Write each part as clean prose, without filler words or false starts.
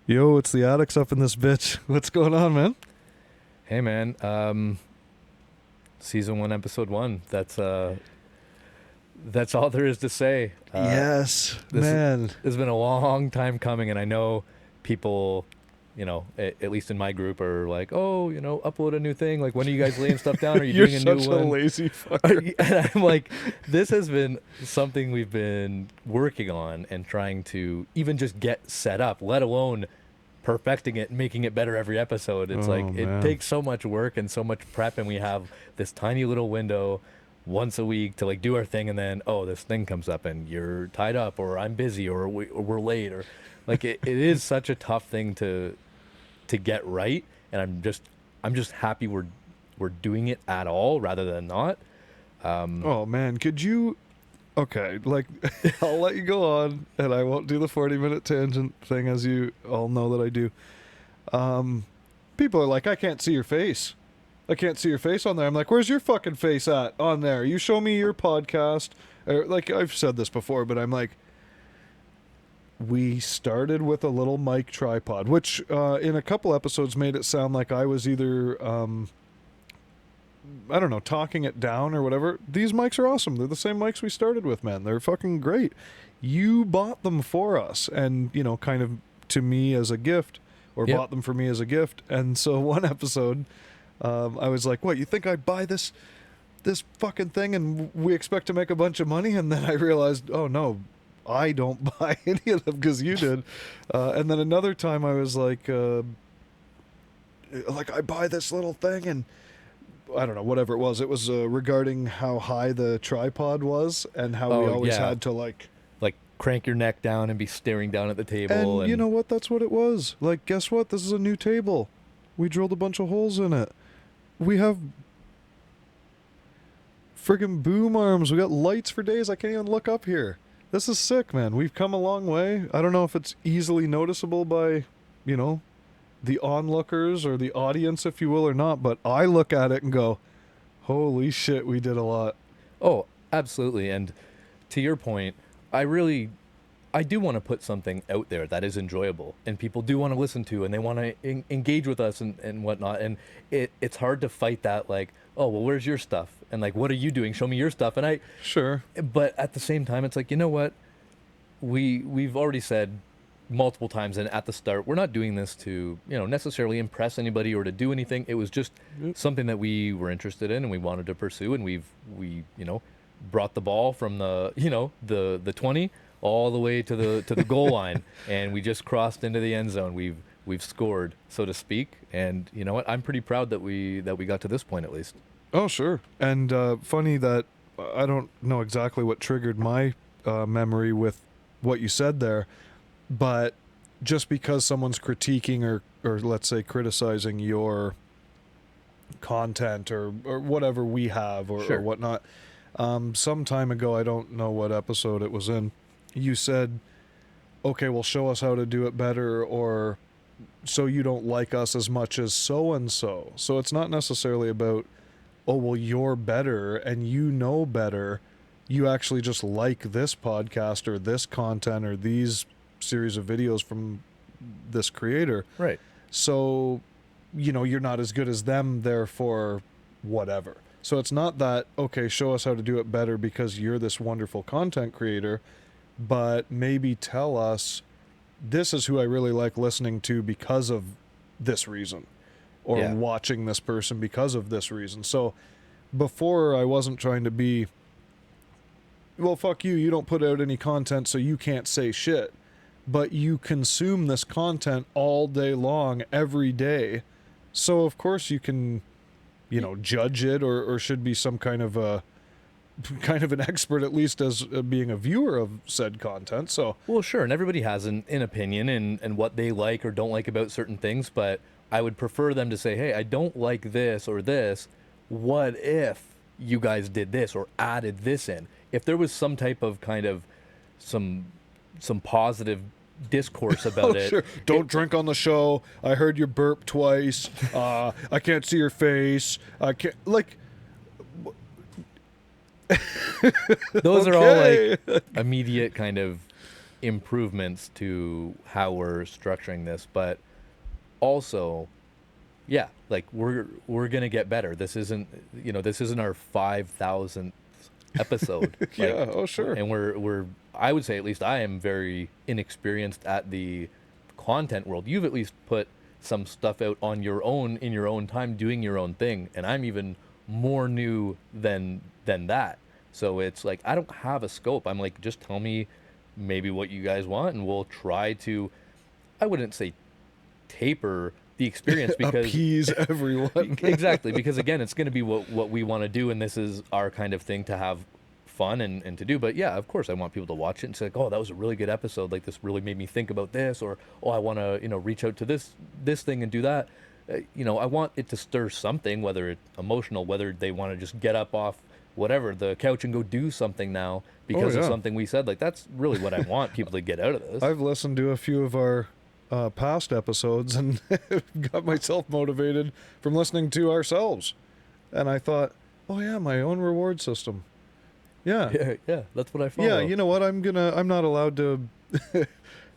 Yo, it's the ADIX up in this bitch. What's going on, man? Hey man, season 1, episode 1. That's all there is to say. Yes, This man. has been a long time coming, and I know people, at least in my group, are like, oh, upload a new thing. Like, when are you guys laying stuff down? Are you You're doing a new such a one? lazy fucker. And I'm like, this has been something we've been working on and trying to even just get set up, let alone perfecting it and making it better every episode. It's like Oh, it man. takes so much work and so much prep, and we have this tiny little window once a week to like do our thing, and then this thing comes up and you're tied up, or I'm busy, or we're late, or like it is such a tough thing to get right. And I'm just happy we're doing it at all rather than not. Oh, man. Could you. Okay, like, I'll let you go on, and I won't do the 40-minute tangent thing, as you all know that I do. People are like, I can't see your face. I can't see your face on there. I'm like, where's your fucking face at on there? You show me your podcast. Or, like, I've said this before, but I'm like, we started with a little mic tripod, which in a couple episodes made it sound like I was either, I don't know, talking it down or whatever. These mics are awesome. They're the same mics we started with, man. They're fucking great. You bought them for us and, kind of to me as a gift, or Yep. bought them for me as a gift. And so one episode, I was like, what, you think I'd buy this fucking thing and we expect to make a bunch of money? And then I realized, oh no, I don't buy any of them because you did. And then another time I was like I buy this little thing, and I don't know, whatever it was. It was regarding how high the tripod was and how we Oh always yeah, had to like. like crank your neck down and be staring down at the table, And you know what? That's what it was. Like, guess what? This is a new table. We drilled a bunch of holes in it. We have friggin' boom arms. We got lights for days. I can't even look up here. This is sick, man. We've come a long way. I don't know if it's easily noticeable by, the onlookers or the audience, if you will, or not, but I look at it and go, holy shit, we did a lot. Oh, absolutely. And to your point, I do want to put something out there that is enjoyable and people do want to listen to, and they want to engage with us and whatnot. And it's hard to fight that, like, oh, well, where's your stuff? And like, what are you doing? Show me your stuff. Sure. But at the same time, it's like, you know what? We've already said multiple times, and at the start, we're not doing this to, necessarily impress anybody or to do anything. It was just something that we were interested in and we wanted to pursue, and we brought the ball from the 20 all the way to the goal line, and we just crossed into the end zone. We've scored, so to speak. And you know what? I'm pretty proud that we got to this point, at least. Oh, sure. And funny that I don't know exactly what triggered my memory with what you said there, but just because someone's critiquing or let's say criticizing your content or whatever we have or Sure. whatnot, some time ago, I don't know what episode it was in, you said, okay, well, show us how to do it better, or so you don't like us as much as so and so. So it's not necessarily about, oh, well, you're better and you know better. You actually just like this podcast or this content or these series of videos from this creator. Right. So, you're not as good as them, therefore, whatever. So it's not that, okay, show us how to do it better because you're this wonderful content creator, but maybe tell us, this is who I really like listening to because of this reason, or Yeah. watching this person because of this reason. So before, I wasn't trying to be, well, fuck you, you don't put out any content, so you can't say shit. But you consume this content all day long, every day. So of course you can, judge it, or should be some kind of an expert, at least as being a viewer of said content. So Well, sure, and everybody has an opinion and what they like or don't like about certain things, but I would prefer them to say, hey, I don't like this or this. What if you guys did this or added this in? If there was some type of kind of some positive discourse about it. sure, don't drink on the show. I heard you burp twice. I can't see your face. I can't, like, Those are all okay. like immediate kind of improvements to how we're structuring this, but also, yeah, like we're gonna get better. This isn't our 5,000th episode. Yeah, Like, oh sure. and we're I would say, at least I am very inexperienced at the content world. You've at least put some stuff out on your own in your own time, doing your own thing, and I'm even more new than that. So it's like I don't have a scope. I'm like, just tell me maybe what you guys want, and we'll try to. I wouldn't say taper the experience because Appease everyone. exactly, because again, it's going to be what we want to do, and this is our kind of thing to have fun and to do. But yeah, of course I want people to watch it and say like, oh, that was a really good episode, like this really made me think about this, or oh, I want to reach out to this thing and do that. I want it to stir something, whether it's emotional, whether they want to just get up off whatever the couch and go do something now because of yeah. something we said. Like, that's really what I want people to get out of this. I've listened to a few of our past episodes and got myself motivated from listening to ourselves. And I thought, oh yeah, my own reward system. Yeah. Yeah, that's what I follow. Yeah, you know what? I'm not allowed to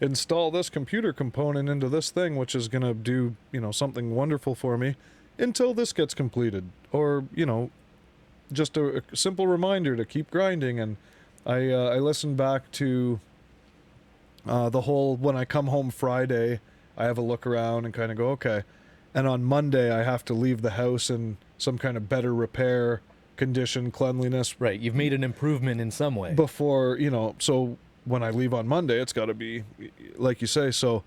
install this computer component into this thing, which is gonna do, something wonderful for me until this gets completed. Or, just a simple reminder to keep grinding. And I listened back to the whole, when I come home Friday, I have a look around and kind of go, okay. And on Monday, I have to leave the house in some kind of better repair condition, cleanliness. Right, you've made an improvement in some way. Before, so when I leave on Monday, it's got to be, like you say. So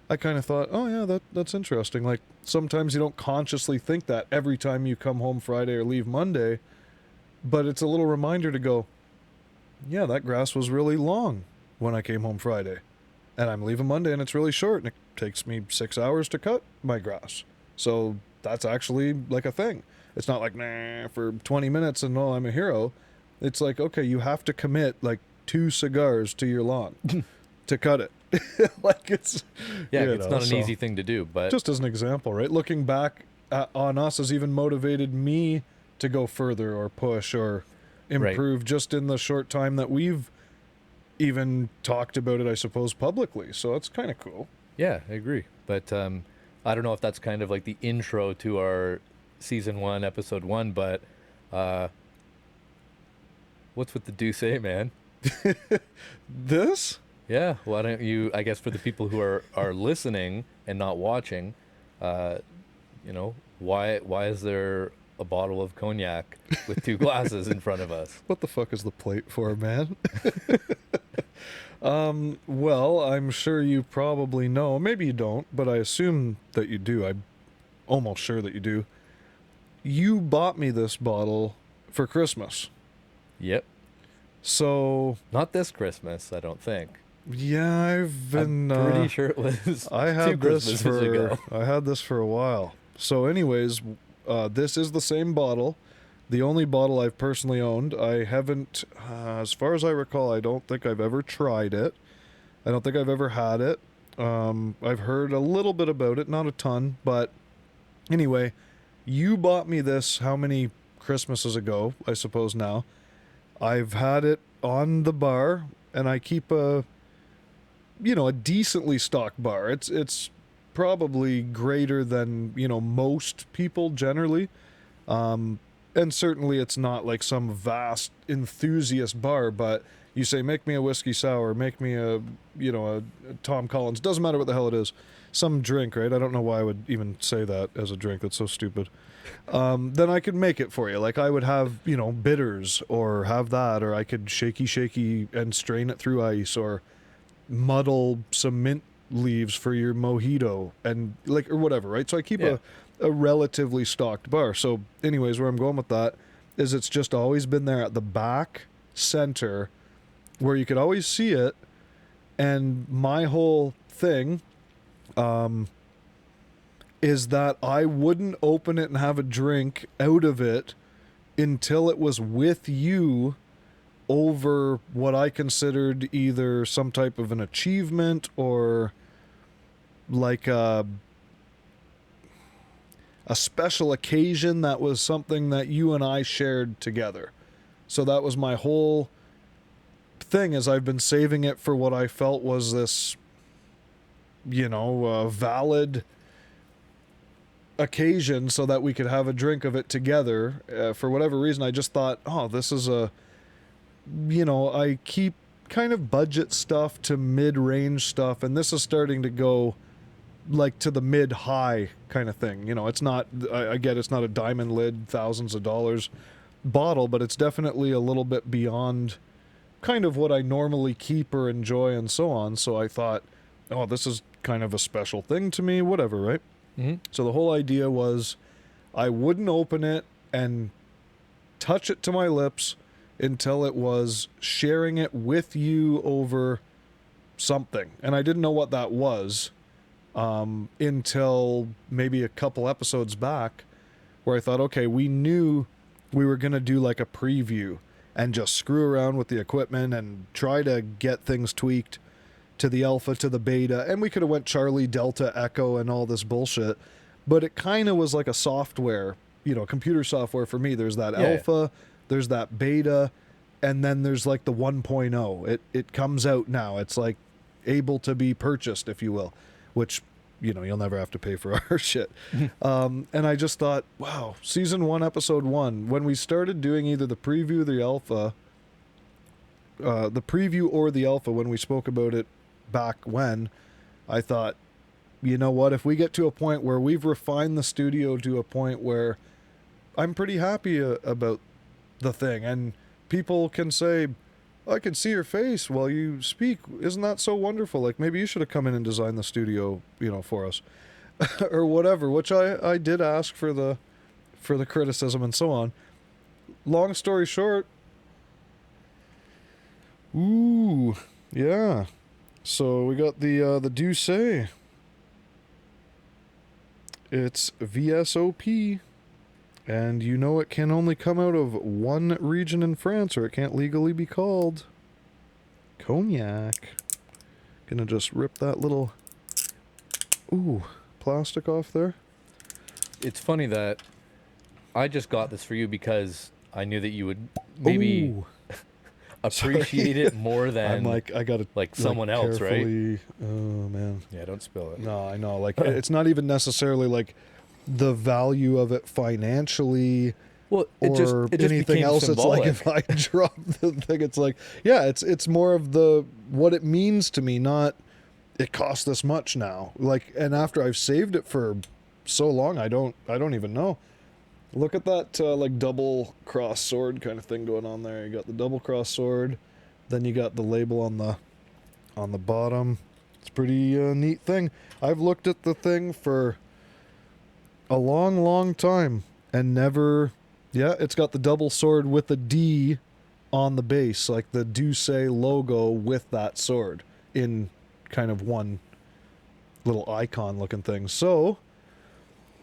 I kind of thought, oh yeah, that's interesting. Like, sometimes you don't consciously think that every time you come home Friday or leave Monday, but it's a little reminder to go, yeah, that grass was really long when I came home Friday, and I'm leaving Monday and it's really short, and it takes me 6 hours to cut my grass. So that's actually like a thing. It's not like, nah, for 20 minutes and I'm a hero. It's like, okay, you have to commit like 2 cigars to your lawn to cut it. Like, it's, it's not an easy thing to do, but just as an example, right? Looking back on us has even motivated me to go further or push or improve, just in the short time that we've even talked about it, I suppose, publicly. So it's kind of cool. Yeah, I agree. But I don't know if that's kind of like the intro to our season 1, episode 1, but what's with the do say, man? This? Yeah, why don't you, I guess for the people who are listening and not watching, why is there a bottle of cognac with 2 glasses in front of us? What the fuck is the plate for, man? Well, I'm sure you probably know. Maybe you don't, but I assume that you do. I'm almost sure that you do. You bought me this bottle for Christmas. Yep. So... Not this Christmas, I don't think. Yeah, I've been... I'm pretty sure it was I had 2 this Christmases ago. I had this for a while. So anyways, this is the same bottle. The only bottle I've personally owned. I haven't, as far as I recall, I don't think I've ever tried it. I don't think I've ever had it. I've heard a little bit about it, not a ton, but anyway, you bought me this how many Christmases ago, I suppose now. I've had it on the bar, and I keep a decently stocked bar. It's probably greater than, most people generally. And certainly it's not like some vast enthusiast bar, but you say, make me a whiskey sour, make me a Tom Collins, doesn't matter what the hell it is, some drink, right? I don't know why I would even say that as a drink. That's so stupid. Then I could make it for you. Like, I would have, bitters, or have that, or I could shaky and strain it through ice, or muddle some mint leaves for your mojito, and like, or whatever, right? So I keep a relatively stocked bar. So anyways, where I'm going with that is it's just always been there at the back center where you could always see it. And my whole thing is that I wouldn't open it and have a drink out of it until it was with you over what I considered either some type of an achievement or like a special occasion that was something that you and I shared together. So that was my whole thing is I've been saving it for what I felt was this, valid occasion so that we could have a drink of it together. For whatever reason, I just thought, oh, this is I keep kind of budget stuff to mid-range stuff, and this is starting to go like to the mid-high kind of thing. It's not, I get it's not a diamond lid, thousands of dollars bottle, but it's definitely a little bit beyond kind of what I normally keep or enjoy and so on. So I thought, oh, this is kind of a special thing to me, whatever, right? Mm-hmm. So the whole idea was I wouldn't open it and touch it to my lips until it was sharing it with you over something. And I didn't know what that was until maybe a couple episodes back, where I thought, okay, we knew we were going to do like a preview and just screw around with the equipment and try to get things tweaked to the alpha, to the beta, and we could have went Charlie, Delta, Echo, and all this bullshit, but it kind of was like a software, computer software for me. There's that alpha, there's that beta, and then there's like the 1.0. It comes out now. It's like able to be purchased, if you will, which, you'll never have to pay for our shit. And I just thought, wow, season 1, episode 1, when we started doing either the preview, the preview or the alpha, when we spoke about it back when, I thought, you know what, if we get to a point where we've refined the studio to a point where I'm pretty happy about the thing, and people can say, I can see your face while you speak, isn't that so wonderful, like maybe you should have come in and designed the studio, for us, or whatever, which I did ask for the criticism and so on. Long story short, ooh, yeah. So we got the Douce. It's VSOP, and it can only come out of one region in France, or it can't legally be called cognac. Gonna just rip that little plastic off there. It's funny that I just got this for you because I knew that you would maybe appreciate it more than I'm like, I gotta someone else, right? Oh man. Yeah, don't spill it. No, I know. Like it's not even necessarily like the value of it financially. Well, it just anything else. Symbolic. It's like if I drop the thing, it's like, yeah, it's more of what it means to me, not it costs this much now. Like, and after I've saved it for so long, I don't even know. Look at that like double cross sword kind of thing going on there. You got the double cross sword, then you got the label on the bottom. It's a pretty neat thing. I've looked at the thing for a long time and never. Yeah, it's got the double sword with the D on the base, like the Douce logo with that sword in kind of one little icon looking thing. So,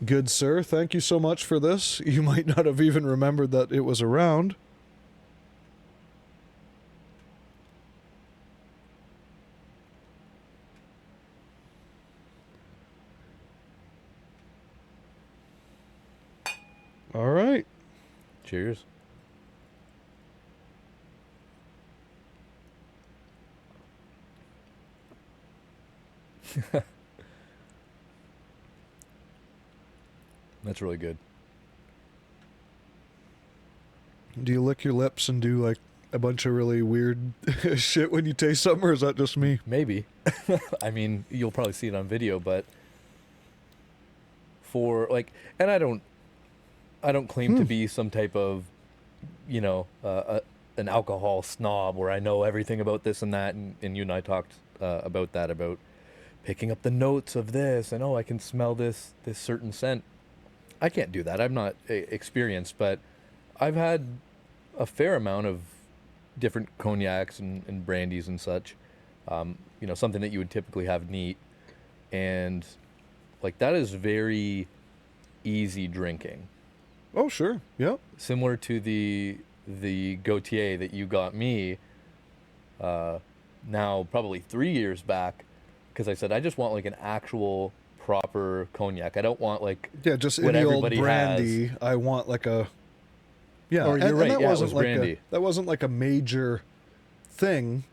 good sir, thank you so much for this. You might not have even remembered that it was around. All right. Cheers. That's really good. Do you lick your lips and do like a bunch of really weird shit when you taste something, or is that just me? Maybe. I mean, you'll probably see it on video, but for like, and I don't claim to be some type of, an alcohol snob where I know everything about this and that, and you and I talked about that, about picking up the notes of this, and I can smell this certain scent. I can't do that. I'm not experienced, but I've had a fair amount of different cognacs and brandies and such. Something that you would typically have neat, and like that is very easy drinking. Oh sure, yep. Similar to the Gautier that you got me now probably 3 years back, because I said I just want like an actual proper cognac. I don't want like just what any old everybody brandy. has. I want like a Or you're right. that Yeah, wasn't it was like brandy. that wasn't like a major thing,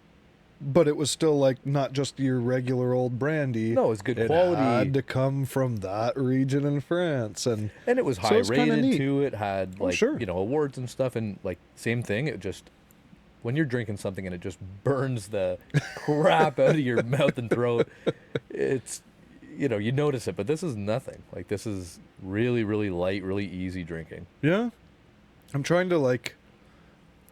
but it was still like not just your regular old brandy. No, it's good it quality. It had to come from that region in France, and it was high so it's kinda rated neat. too. It had like sure. Awards and stuff, and like same thing. It just when you're drinking something and it just burns the crap out of your mouth and throat, it's you notice it. But this is nothing. Like this is really really light, really easy drinking. Yeah, I'm trying to like.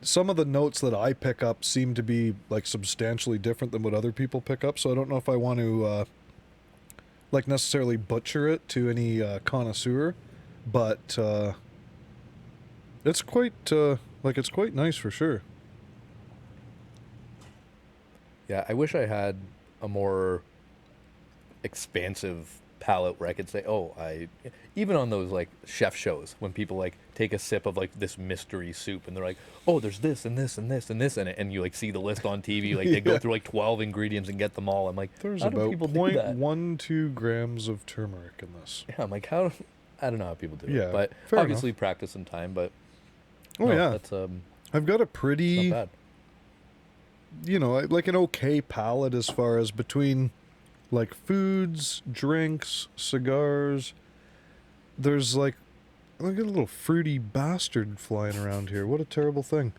Some of the notes that I pick up seem to be like substantially different than what other people pick up, so I don't know if I want to like necessarily butcher it to any connoisseur, but it's quite it's quite nice for sure. Yeah, I wish I had a more expansive palate where I could say, oh, even on those like chef shows when people like take a sip of like this mystery soup and they're like, oh, there's this and this and this and this in it, and you like see the list on TV, like they go through like 12 ingredients and get them all. I'm like, there's how do about people do that? 0.12 grams of turmeric in this. Yeah, I'm like, how? I don't know how people do Yeah, it, but fair obviously practice and time. But oh yeah, that's I've got a pretty, not bad. like an okay palate as far as between like foods, drinks, cigars. There's like look at a little fruity bastard flying around here. What a terrible thing.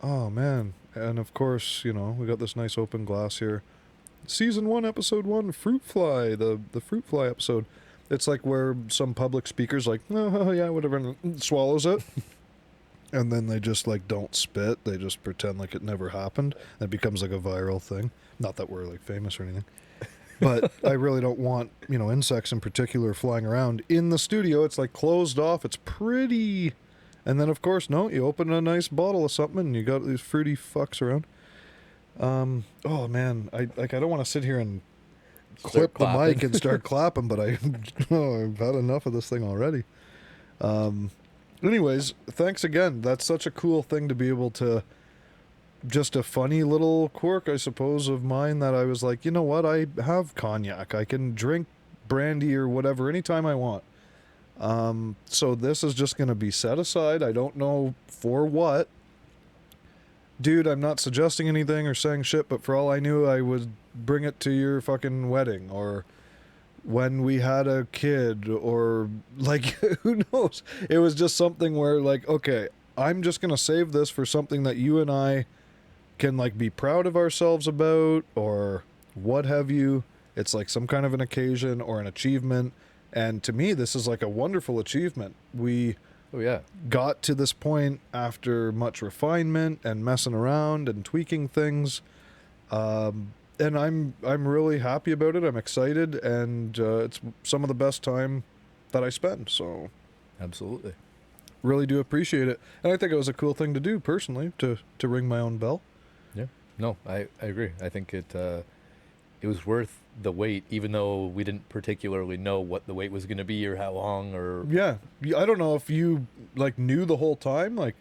Oh man. And of course, we got this nice open glass here. Season 1, episode 1, Fruit Fly, the Fruit Fly episode. It's like where some public speaker's like, oh yeah, whatever, and swallows it. And then they just like don't spit. They just pretend like it never happened. It becomes like a viral thing. Not that we're like famous or anything. But I really don't want, insects in particular flying around in the studio. It's like closed off. It's pretty. And then, of course, no, you open a nice bottle of something and you got these fruity fucks around. Oh, man. I don't want to sit here and clip the mic and start clapping, but I've had enough of this thing already. Anyways, thanks again. That's such a cool thing to be able to. Just a funny little quirk, I suppose, of mine that I was like, you know what? I have cognac. I can drink brandy or whatever anytime I want. So this is just going to be set aside. I don't know for what. Dude, I'm not suggesting anything or saying shit, but for all I knew, I would bring it to your fucking wedding or when we had a kid or like, who knows? It was just something where like, okay, I'm just going to save this for something that you and I can like be proud of ourselves about or what have you. It's like some kind of an occasion or an achievement, and to me this is like a wonderful achievement. We got to this point after much refinement and messing around and tweaking things, and I'm really happy about it. I'm excited, and it's some of the best time that I spend, so Absolutely. really do appreciate it. And I think it was a cool thing to do personally, to ring my own bell. Yeah. No, I agree. I think it was worth the wait, even though we didn't particularly know what the wait was going to be or how long or... Yeah. I don't know if you like knew the whole time, like,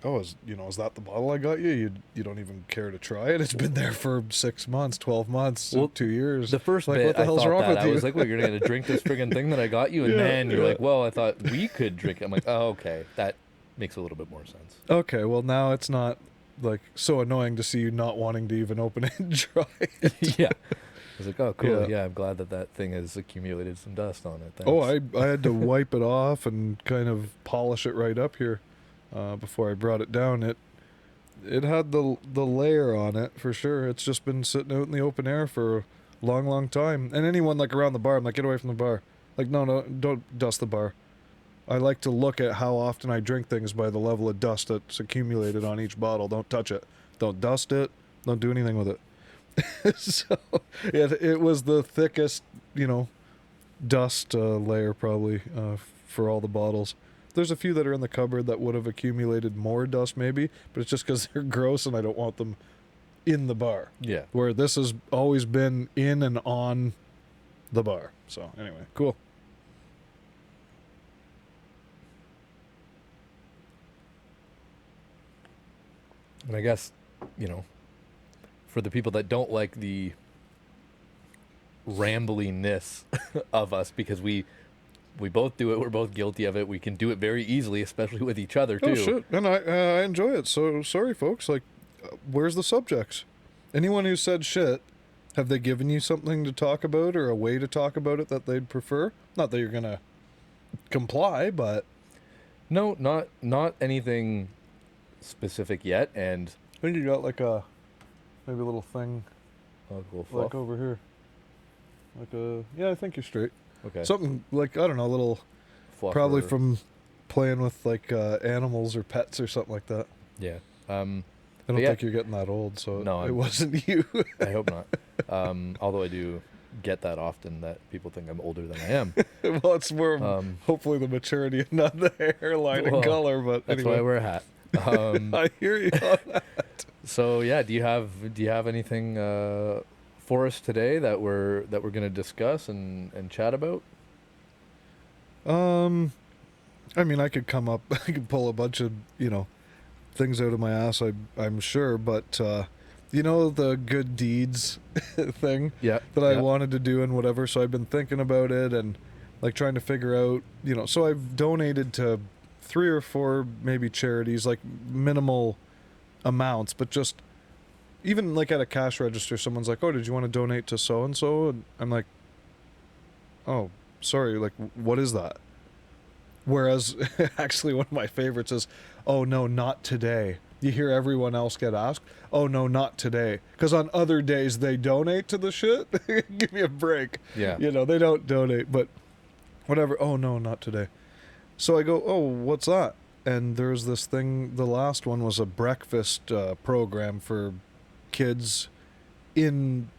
oh, is that the bottle I got you? You don't even care to try it? It's been there for 6 months, 12 months, 2 years. The first like, bit, what the hell's wrong with I you? was like, well, you're going to drink this friggin' thing that I got you? And then you're like, well, I thought we could drink it. I'm like, oh, okay. That makes a little bit more sense. Okay, well, now it's not, like, so annoying to see you not wanting to even open it and try it. Yeah. I was like, oh, cool. Yeah, I'm glad that thing has accumulated some dust on it. Thanks. Oh, I had to wipe it off and kind of polish it right up here before I brought it down. It had the layer on it for sure. It's just been sitting out in the open air for a long, long time. And anyone like around the bar, I'm like, get away from the bar. Like, no, don't dust the bar. I like to look at how often I drink things by the level of dust that's accumulated on each bottle. Don't touch it. Don't dust it. Don't do anything with it. So it was the thickest, dust layer probably for all the bottles. There's a few that are in the cupboard that would have accumulated more dust maybe, but it's just because they're gross and I don't want them in the bar. Yeah. Where this has always been in and on the bar. So anyway, cool. And I guess, for the people that don't like the rambliness of us, because we We both do it. We're both guilty of it. We can do it very easily, especially with each other too. Oh shit, and I enjoy it. So sorry, folks. Like, where's the subjects? Anyone who said shit, have they given you something to talk about or a way to talk about it that they'd prefer? Not that you're gonna comply, but No, not anything specific yet. And I think you got like maybe a little thing oh, cool like fluff. over here, like yeah. I think you're straight. Okay, Something like, I don't know, a little fluff probably or- from playing with like animals or pets or something like that. yeah. I don't But yeah. think you're getting that old, so No, it I'm- wasn't you. I hope not. Although I do get that often that people think I'm older than I am. Well, it's more of Um, hopefully the maturity and not the hairline Well, and color, but That's anyway. why I wear a hat. I hear you on that. So yeah, do you have anything for us today that we're gonna discuss and chat about? I mean, I could come up, I could pull a bunch of, things out of my ass, I'm sure, but, the good deeds thing Yeah. that I wanted to do and whatever, so I've been thinking about it and, like, trying to figure out, so I've donated to 3 or 4 maybe charities, like, minimal amounts, but just, even, like, at a cash register, someone's like, oh, did you want to donate to so-and-so? And I'm like, oh, sorry, like, what is that? Whereas, actually, one of my favorites is, oh, no, not today. You hear everyone else get asked, oh, no, not today. Because on other days, they donate to the shit. Give me a break. Yeah. They don't donate, but whatever. Oh, no, not today. So I go, oh, what's that? And there's this thing, the last one was a breakfast program for kids in,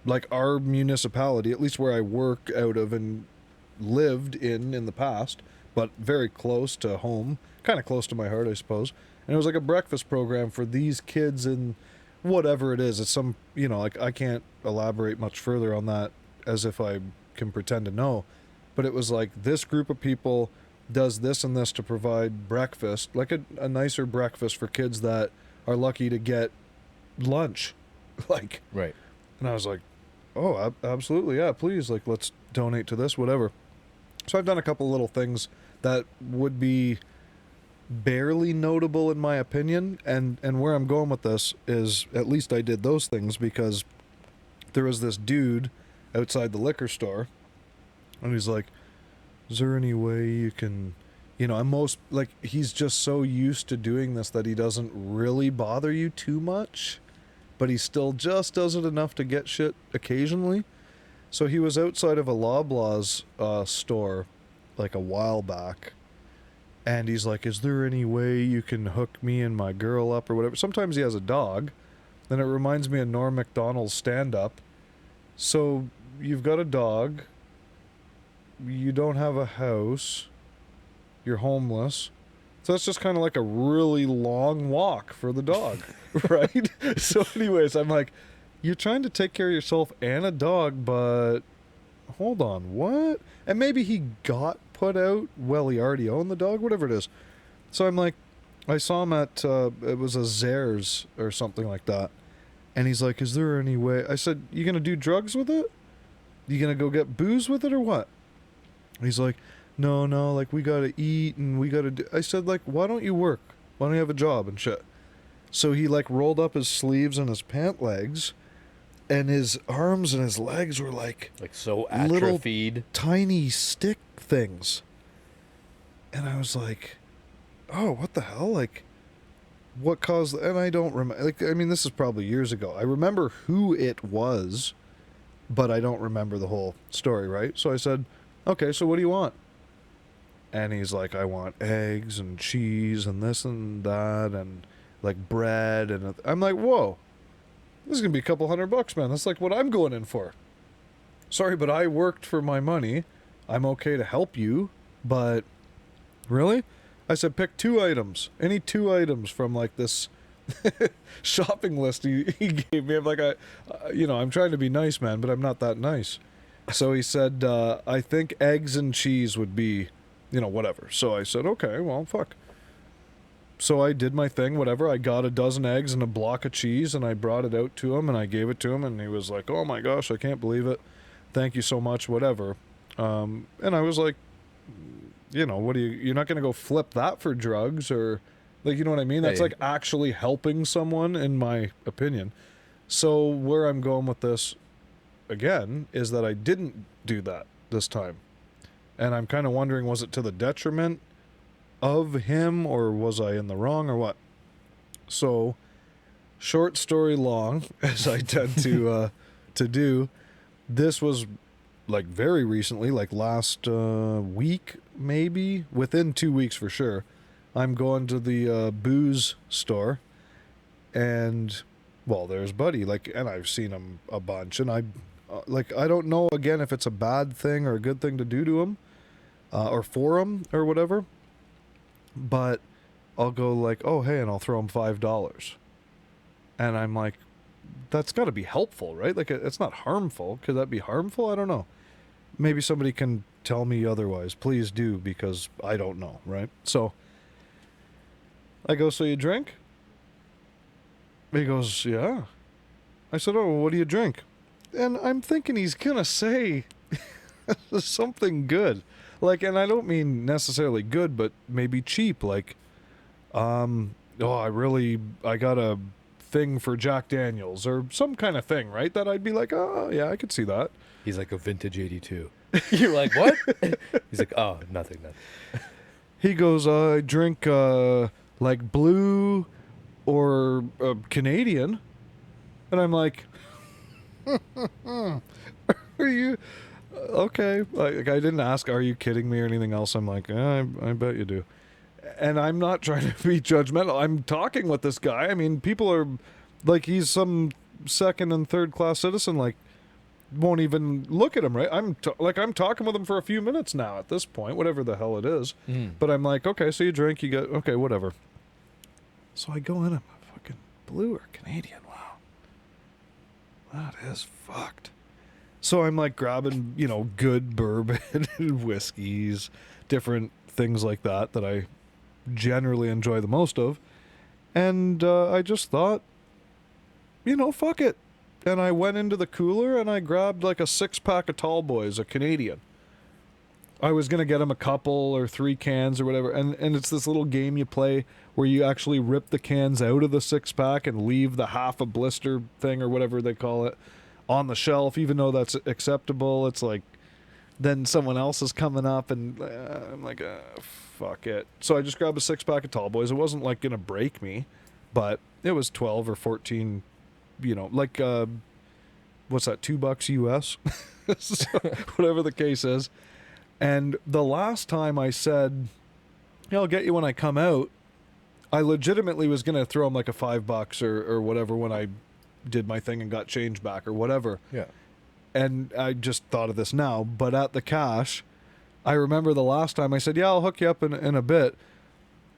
like, our municipality, at least where I work out of and lived in the past, but very close to home, kind of close to my heart, I suppose. And it was like a breakfast program for these kids in whatever it is. It's some, like, I can't elaborate much further on that as if I can pretend to know. But it was like, this group of people does this and this to provide breakfast, like a nicer breakfast for kids that are lucky to get lunch. Like, Right. and I was like, oh, absolutely, yeah, please, like, let's donate to this, whatever. So I've done a couple little things that would be barely notable in my opinion, and where I'm going with this is, at least I did those things because there was this dude outside the liquor store, and he's like, is there any way you can, he's just so used to doing this that he doesn't really bother you too much, but he still just does it enough to get shit occasionally. So he was outside of a Loblaws store like a while back, and he's like, is there any way you can hook me and my girl up or whatever? Sometimes he has a dog. Then it reminds me of Norm Macdonald's stand-up. So you've got a dog, you don't have a house, you're homeless. So that's just kind of like a really long walk for the dog, right? So anyways, I'm like, you're trying to take care of yourself and a dog, but hold on, what? And maybe he got put out, well, he already owned the dog, whatever it is. So I'm like, I saw him at, it was a Zares or something like that. And he's like, is there any way? I said, you going to do drugs with it? You going to go get booze with it or what? He's like, no, like, we got to eat and we got to do. I said, like, why don't you work? Why don't you have a job and shit? So he, like, rolled up his sleeves and his pant legs, and his arms and his legs were like so little atrophied, tiny stick things. And I was like, oh, what the hell? Like, what caused? And I don't remember. Like, I mean, this is probably years ago. I remember who it was, but I don't remember the whole story, right? So I said, okay, so what do you want? And he's like, I want eggs and cheese and this and that and, like, bread. And I'm like, whoa, this is going to be a couple $100, man. That's like what I'm going in for. Sorry, but I worked for my money. I'm okay to help you, but really? I said, pick 2 items. Any 2 items from, like, this shopping list he gave me. I'm like, I'm trying to be nice, man, but I'm not that nice. So he said, I think eggs and cheese would be, whatever. So I said, okay, well, fuck. So I did my thing, whatever. I got a dozen eggs and a block of cheese, and I brought it out to him, and I gave it to him, and he was like, oh my gosh, I can't believe it. Thank you so much, whatever. And I was like, you know, what do you're not going to go flip that for drugs or, like, you know what I mean? That's Hey. like actually helping someone, in my opinion. So where I'm going with this, again, is that I didn't do that this time. And I'm kind of wondering, was it to the detriment of him, or was I in the wrong, or what? So, short story long, as I tend to do, this was like very recently, like last week, maybe within 2 weeks for sure. I'm going to the booze store, and well, there's Buddy, like, and I've seen him a bunch, and I don't know again if it's a bad thing or a good thing to do to him, or for him or whatever, but I'll go like, oh hey, and I'll throw him $5, and I'm like, that's got to be helpful, right? Like, it's not harmful. Could that be harmful? I don't know. Maybe somebody can tell me otherwise. Please do, because I don't know, right? So I go, so you drink? He goes, yeah. I said, oh, what do you drink? And I'm thinking he's going to say something good. Like, and I don't mean necessarily good, but maybe cheap. Like, oh, I got a thing for Jack Daniels or some kind of thing, right? That I'd be like, oh, yeah, I could see that. He's like a vintage 82. You're like, what? He's like, oh, nothing. He goes, I drink like blue or Canadian. And I'm like, are you okay? Like, I didn't ask, are you kidding me or anything else? I'm like, I bet you do. And I'm not trying to be judgmental. I'm talking with this guy. I mean, people are like, he's some second and third class citizen, like, won't even look at him, right? I'm talking with him for a few minutes now at this point, whatever the hell it is. But I'm like, okay, so you drink, you get, okay, whatever. So I go in, I'm fucking blue or Canadian. Wow. That is fucked. So I'm like grabbing, you know, good bourbon and whiskeys, different things like that I generally enjoy the most of. And I just thought, you know, fuck it. And I went into the cooler and I grabbed like a 6-pack of Tall Boys, a Canadian. I was going to get him a couple or 3 cans or whatever. And it's this little game you play where you actually rip the cans out of the 6-pack and leave the half a blister thing or whatever they call it on the shelf, even though that's acceptable. It's like, then someone else is coming up and I'm like, fuck it. So I just grabbed a 6-pack of Tall Boys. It wasn't like going to break me, but it was 12 or 14, you know, like, what's that, $2 US? So, whatever the case is. And the last time I said, yeah, I'll get you when I come out, I legitimately was going to throw him like a $5 or whatever when I did my thing and got change back or whatever. Yeah. And I just thought of this now, but at the cash, I remember the last time I said, yeah, I'll hook you up in a bit.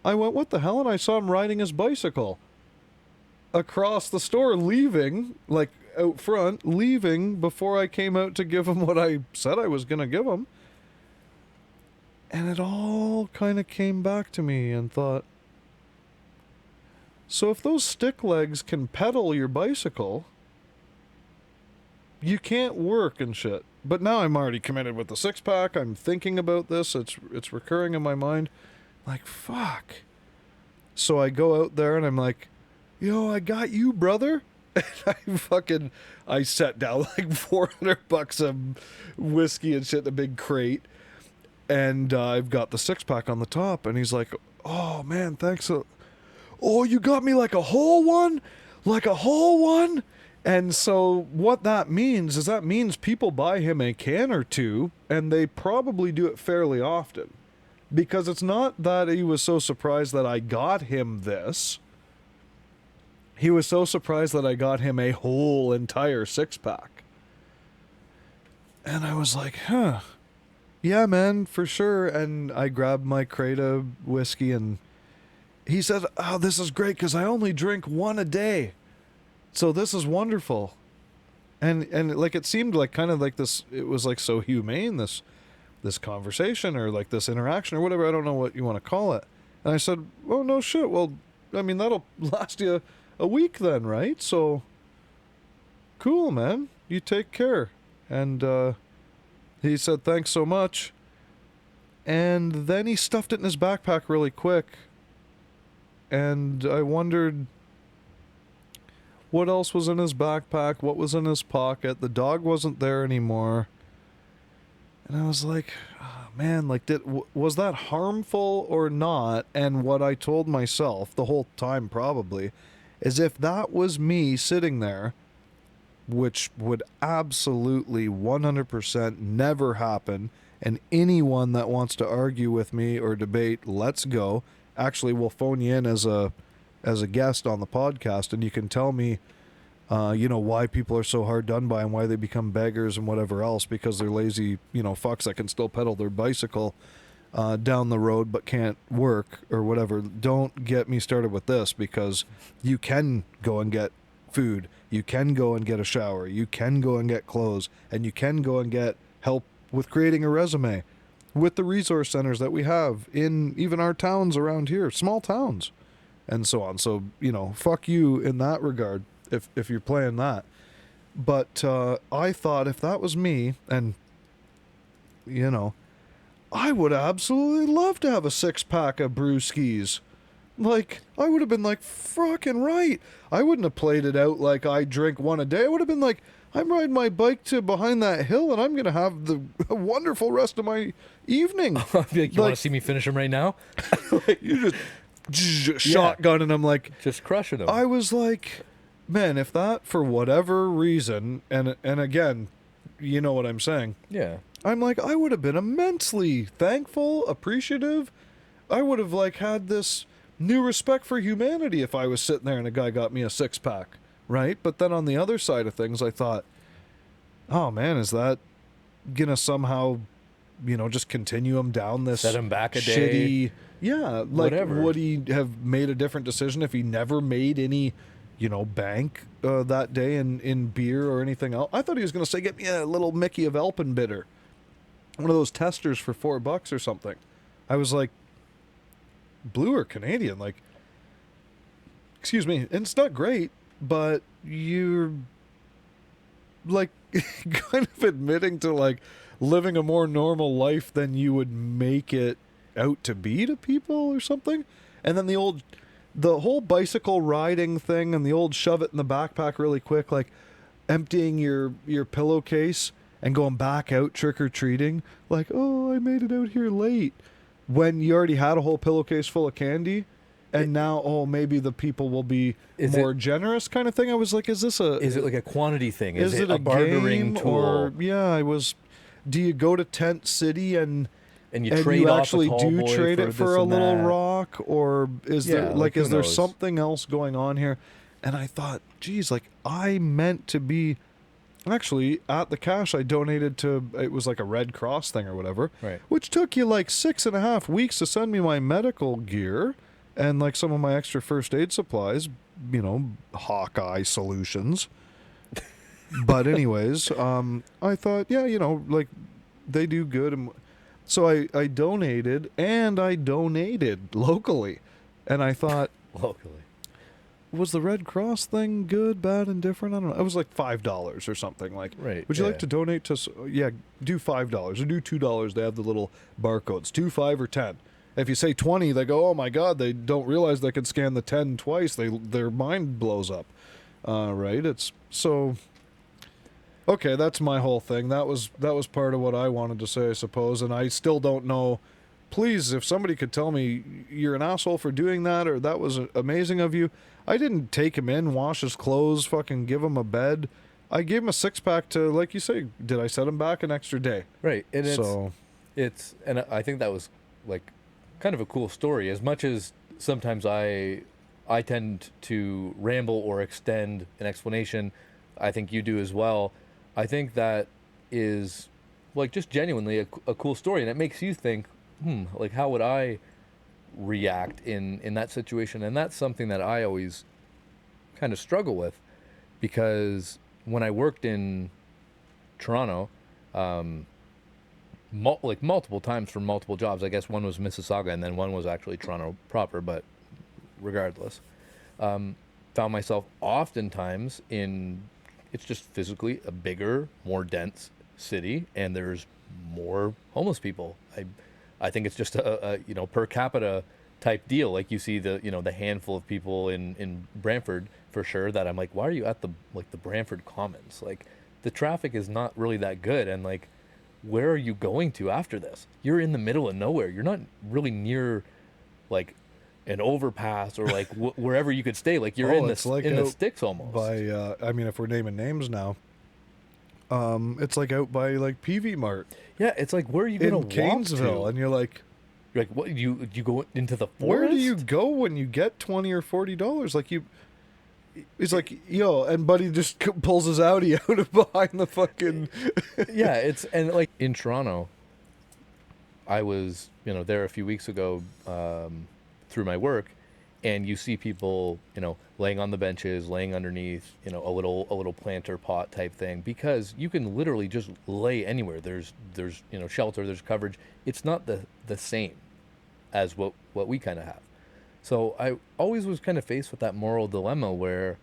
I went, what the hell? And I saw him riding his bicycle across the store, leaving, like out front, leaving before I came out to give him what I said I was going to give him. And it all kind of came back to me and thought, so if those stick legs can pedal your bicycle, you can't work and shit. But now I'm already committed with the 6-pack. I'm thinking about this. It's recurring in my mind. Like, fuck. So I go out there and I'm like, yo, I got you, brother. And I set down like $400 of whiskey and shit in a big crate. And I've got the 6-pack on the top. And he's like, oh, man, thanks. Oh, you got me like a whole one? Like a whole one? And so what that means is that means people buy him a can or two, and they probably do it fairly often. Because it's not that he was so surprised that I got him this. He was so surprised that I got him a whole entire 6-pack. And I was like, huh. Yeah, man, for sure. And I grabbed my crate of whiskey, and he said, oh, this is great because I only drink one a day. So this is wonderful. And like, it seemed like kind of like this, it was like so humane, this conversation or like this interaction or whatever. I don't know what you want to call it. And I said, oh, no shit. Well, I mean, that'll last you a week then, right? So cool, man. You take care. And he said, thanks so much. And then he stuffed it in his backpack really quick. And I wondered what else was in his backpack, what was in his pocket. The dog wasn't there anymore. And I was like, oh, man, like, was that harmful or not? And what I told myself the whole time probably is if that was me sitting there, which would absolutely 100% never happen, and anyone that wants to argue with me or debate, let's go. Actually, we'll phone you in as a guest on the podcast, and you can tell me, why people are so hard done by and why they become beggars and whatever else because they're lazy, fucks that can still pedal their bicycle down the road but can't work or whatever. Don't get me started with this because you can go and get food. You can go and get a shower. You can go and get clothes. And you can go and get help with creating a resume with the resource centers that we have in even our towns around here, small towns, and so on. So, fuck you in that regard if you're playing that. But I thought if that was me, and, I would absolutely love to have a 6-pack of brewskis. Like, I would have been like, fucking right. I wouldn't have played it out like I drink one a day. I would have been like, I'm riding my bike to behind that hill and I'm going to have the wonderful rest of my evening. Like, you want to see me finish him right now? You just shotgunning them like. Just crushing them. I was like, man, if that, for whatever reason, and again, you know what I'm saying. Yeah. I'm like, I would have been immensely thankful, appreciative. I would have like had this new respect for humanity if I was sitting there and a guy got me a 6-pack, right? But then on the other side of things, I thought, oh man, is that gonna somehow, just continue him down this set him back a shitty, day? Yeah, like whatever. Would he have made a different decision if he never made any, bank that day in beer or anything else? I thought he was gonna say, get me a little Mickey of Alpenbitter, one of those testers for $4 or something. I was like, blue or Canadian, like, excuse me, and it's not great, but you're like kind of admitting to like living a more normal life than you would make it out to be to people or something. And then the whole bicycle riding thing and the old shove it in the backpack really quick, like emptying your pillowcase and going back out trick-or-treating, like, oh, I made it out here late, when you already had a whole pillowcase full of candy, and now, oh, maybe the people will be more generous kind of thing. I was like, is it like a quantity thing? Is it a a bartering game tool? Or, yeah, do you go to Tent City and you trade off actually a tall do boy trade for it for this a and little that? rock, or is Yeah, there like, is who there knows? something else going on here? And I thought, geez, like I meant to be. Actually, at the cash, I donated to, it was like a Red Cross thing or whatever, Right. which took you like 6.5 weeks to send me my medical gear and like some of my extra first aid supplies, Hawkeye solutions. But anyways, I thought, yeah, like they do good. And so I donated, and I donated locally. And I thought, Locally. was the Red Cross thing good, bad, and different? I don't know. It was like $5 or something. Like, Right, would you like yeah. to donate to? Yeah, do $5 or do $2. They have the little barcodes, 2, 5, or 10. If you say 20, they go, oh my God! They don't realize they can scan the 10 twice. Their mind blows up. Right? It's so. Okay, that's my whole thing. That was part of what I wanted to say, I suppose, and I still don't know. Please, if somebody could tell me you're an asshole for doing that, or that was amazing of you. I didn't take him in, wash his clothes, fucking give him a bed. I gave him a 6-pack to, like you say, did I set him back an extra day? Right. And it's and I think that was like kind of a cool story. As much as sometimes I tend to ramble or extend an explanation, I think you do as well. I think that is like just genuinely a cool story, and it makes you think, like how would I react in that situation? And that's something that I always kind of struggle with, because when I worked in Toronto, multiple times for multiple jobs, I guess one was Mississauga and then one was actually Toronto proper, but regardless, found myself oftentimes it's just physically a bigger, more dense city, and there's more homeless people. I think it's just a per capita type deal. Like you see the handful of people in Brantford for sure that I'm like, why are you at the Brantford Commons? Like the traffic is not really that good, and like where are you going to after this? You're in the middle of nowhere. You're not really near like an overpass or like wherever you could stay. Like you're it's like in the out sticks almost. by I mean, if we're naming names now, it's like out by like PV Mart Yeah, it's like where are you gonna in walk Canesville, to? and you're like, What you go into the forest? where do you go when you get $20 or $40? Like you, he's like, yo, and Buddy just pulls his Audi out of behind the fucking. Yeah, it's and like in Toronto, I was there a few weeks ago through my work, and you see people laying on the benches, laying underneath a little planter pot type thing, because you can literally just lay anywhere. There's shelter, there's coverage. It's not the same as what we kind of have. So I always was kind of faced with that moral dilemma where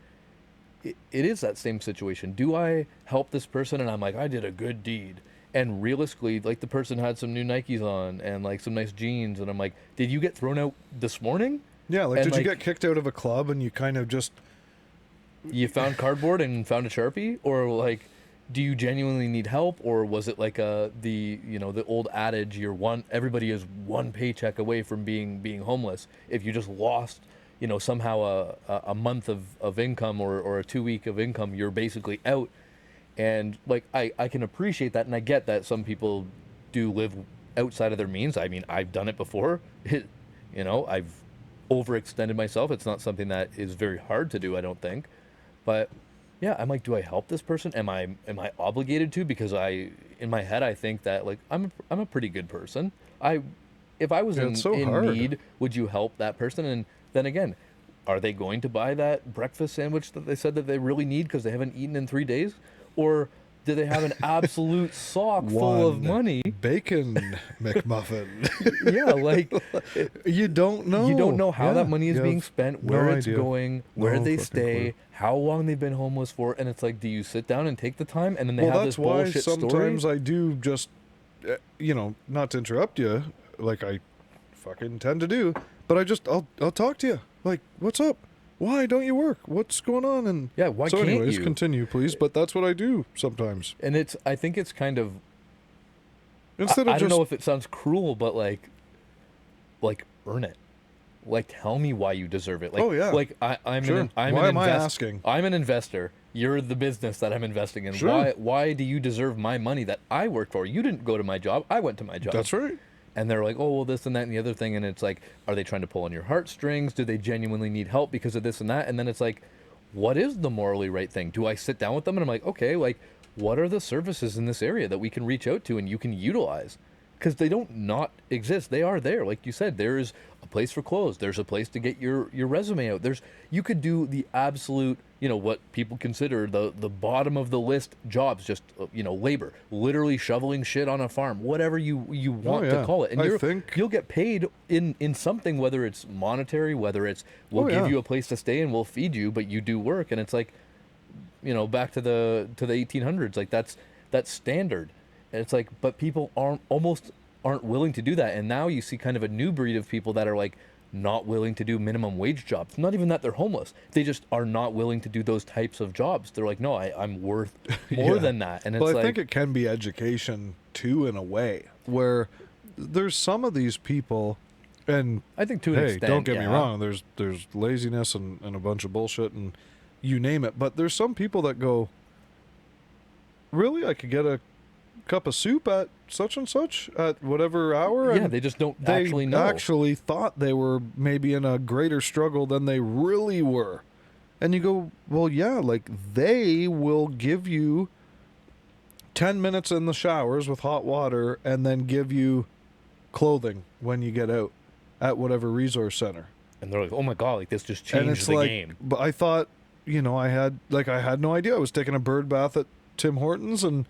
it is that same situation. Do I help this person and I'm like, I did a good deed, and realistically, like the person had some new Nikes on and like some nice jeans, and I'm like, did you get thrown out this morning? Yeah, like, And, did you like, get kicked out of a club and you kind of just. You found cardboard and found a Sharpie, or like, do you genuinely need help, or was it like the old adage, everybody is one paycheck away from being homeless. If you just lost somehow a month of income or a 2 week of income, you're basically out. And like I can appreciate that, and I get that some people do live outside of their means. I mean, I've done it before. I've overextended myself. It's not something that is very hard to do, I don't think. But yeah, I'm like, do I help this person? Am I obligated to? Because in my head I think that like I'm a pretty good person. If I was Yeah, it's so hard. need, would you help that person? And then again, are they going to buy that breakfast sandwich that they said that they really need because they haven't eaten in 3 days? Or do they have an absolute sock full of money? Bacon McMuffin. Yeah, like You don't know. you don't know how Yeah, that money is you being have spent, no where it's idea. going, where No they fucking stay, clue. how long they've been homeless for, and it's like, do you sit down and take the time, and then they Well, have that's this why bullshit sometimes story? I do just, not to interrupt you, like I fucking tend to do, but I'll talk to you. Like, what's up? Why don't you work? What's going on? And Yeah, why so can't anyways, you? continue, please. But that's what I do sometimes. And I think it's kind of, Instead I of don't just know if it sounds cruel, but like earn it. Like, tell me why you deserve it. Like, Oh, yeah. Like I'm Sure. I'm Why an am I asking? I'm an investor. You're the business that I'm investing in. Sure. Why do you deserve my money that I worked for? You didn't go to my job. I went to my job. That's right. And they're like, oh, well, this and that and the other thing. And it's like, are they trying to pull on your heartstrings? Do they genuinely need help because of this and that? And then it's like, what is the morally right thing? Do I sit down with them and I'm like, okay, like, what are the services in this area that we can reach out to and you can utilize? Because they don't not exist. They are there. Like you said, there is a place for clothes. There's a place to get your resume out. You could do the absolute, what people consider the bottom of the list jobs, just, labor, literally shoveling shit on a farm, whatever you want yeah. to call it. And I think- you'll get paid in something, whether it's monetary, whether it's we'll give yeah. you a place to stay and we'll feed you, but you do work. And it's like, back to the 1800s, like that's standard. And it's like, but people aren't willing to do that. And now you see kind of a new breed of people that are like not willing to do minimum wage jobs. Not even that they're homeless. They just are not willing to do those types of jobs. They're like, no, I'm worth more Yeah. than that. And it's Well, I like, think it can be education too, in a way, where there's some of these people, and I think to an hey, extent, don't get me yeah. wrong, there's laziness and a bunch of bullshit and you name it, but there's some people that go, really, I could get a cup of soup at such and such at whatever hour? Yeah, And they just don't they actually know. actually thought they were maybe in a greater struggle than they really were. And you go, well, yeah, like they will give you 10 minutes in the showers with hot water and then give you clothing when you get out at whatever resource center. And they're like, oh my God, like this just And changed it's the like, game. but I thought, I had no idea. I was taking a bird bath at Tim Hortons and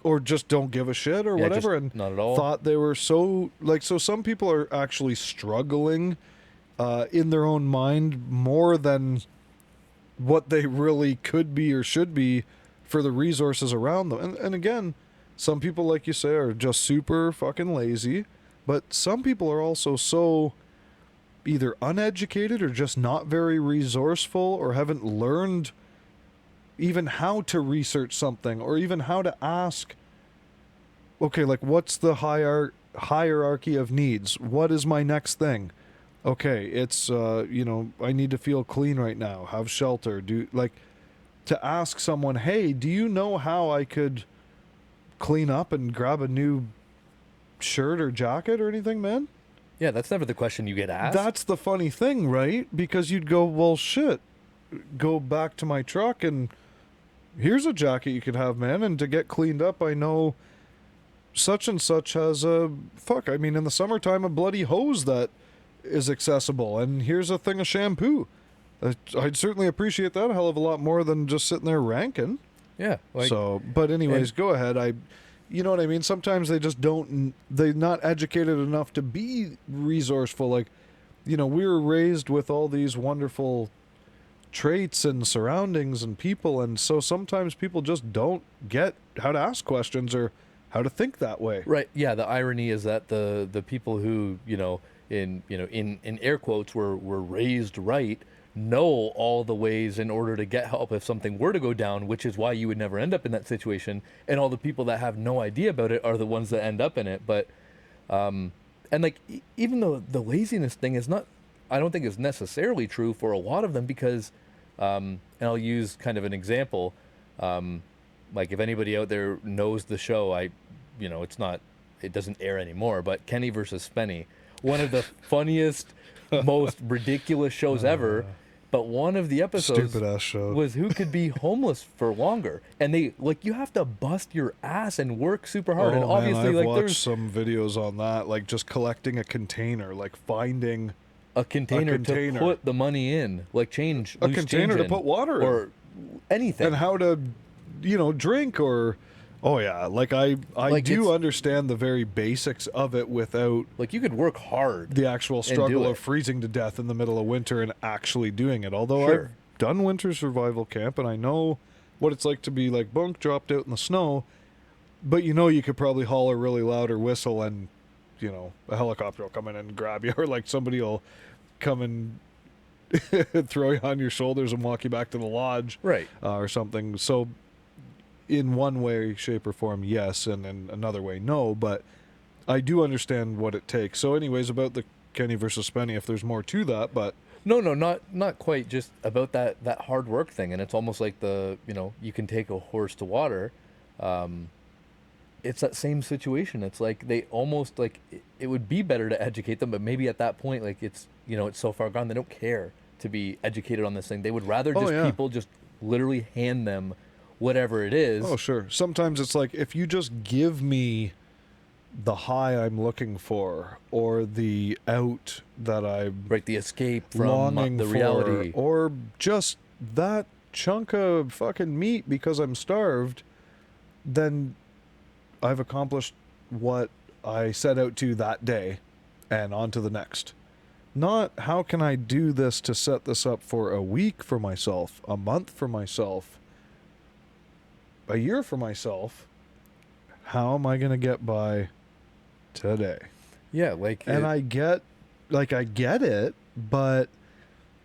or just don't give a shit or Yeah, whatever, just and not at all. thought they were so some people are actually struggling in their own mind more than what they really could be or should be for the resources around them. And again, some people, like you say, are just super fucking lazy. But some people are also so either uneducated or just not very resourceful or haven't learned even how to research something or even how to ask, okay, like what's the hierarchy of needs? What is my next thing? Okay, it's I need to feel clean right now, have shelter, do like to ask someone, hey, do you know how I could clean up and grab a new shirt or jacket or anything, man? Yeah, that's never the question you get asked. That's the funny thing, right? Because you'd go, well, shit, go back to my truck and here's a jacket you could have, man. And to get cleaned up, I know such and such has in the summertime, a bloody hose that is accessible. And here's a thing of shampoo. I'd certainly appreciate that a hell of a lot more than just sitting there ranking. Yeah. But anyways, go ahead. You know what I mean? Sometimes they just they're not educated enough to be resourceful. Like, we were raised with all these wonderful traits and surroundings and people. And so sometimes people just don't get how to ask questions or how to think that way. Right. Yeah. The irony is that the people who, in air quotes were raised right, know all the ways in order to get help if something were to go down, which is why you would never end up in that situation. And all the people that have no idea about it are the ones that end up in it. But, and like, even though the laziness thing is not, I don't think is necessarily true for a lot of them because, and I'll use kind of an example. Like if anybody out there knows the show, it doesn't air anymore, but Kenny versus Spenny, one of the funniest, most ridiculous shows ever. But one of the episodes stupid-ass show was who could be homeless for longer. And they, like, you have to bust your ass and work super hard. And obviously, man, I've like, watched there's some videos on that, like just collecting a container, like finding a container to put the money in, like change, a loose container change to in, put water in. or anything. And how to, drink or... Oh, yeah. Like, I Like, do it's- understand the very basics of it without Like, you could work hard. the actual and do struggle it. of freezing to death in the middle of winter and actually doing it. Although Sure. I've done winter survival camp and I know what it's like to be, like, bunk dropped out in the snow. But you could probably holler really loud or whistle and, a helicopter will come in and grab you. Or, like, somebody will come and throw you on your shoulders and walk you back to the lodge. Right. Or something. So... in one way, shape, or form, yes, and in another way, no, but I do understand what it takes. So anyways, about the Kenny versus Spenny, if there's more to that, but... No, not quite. Just about that hard work thing, and it's almost like you can take a horse to water. It's that same situation. It's like they almost like it would be better to educate them, but maybe at that point, like it's so far gone, they don't care to be educated on this thing. They would rather just people just literally hand them whatever it is. Oh, sure. Sometimes it's like, if you just give me the high I'm looking for, or the out that I'm Right, the escape from longing the for, reality. or just that chunk of fucking meat because I'm starved, then I've accomplished what I set out to that day and on to the next. Not how can I do this to set this up for a week for myself, a month for myself, a year for myself. How am I going to get by today? Yeah, like And I get it, but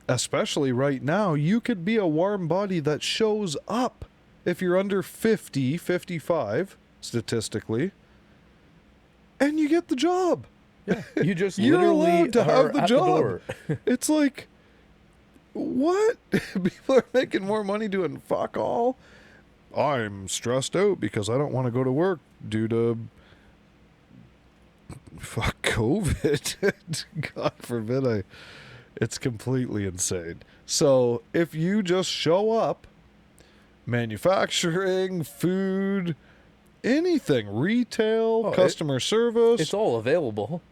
especially right now, you could be a warm body that shows up if you're under 50, 55, statistically, and you get the job. yeah, you just You're literally allowed to are have the at job. door. It's like, what? People are making more money doing fuck all. I'm stressed out because I don't want to go to work due to fuck COVID. God forbid it's completely insane. So if you just show up, manufacturing, food, anything, retail, customer service, It's all available.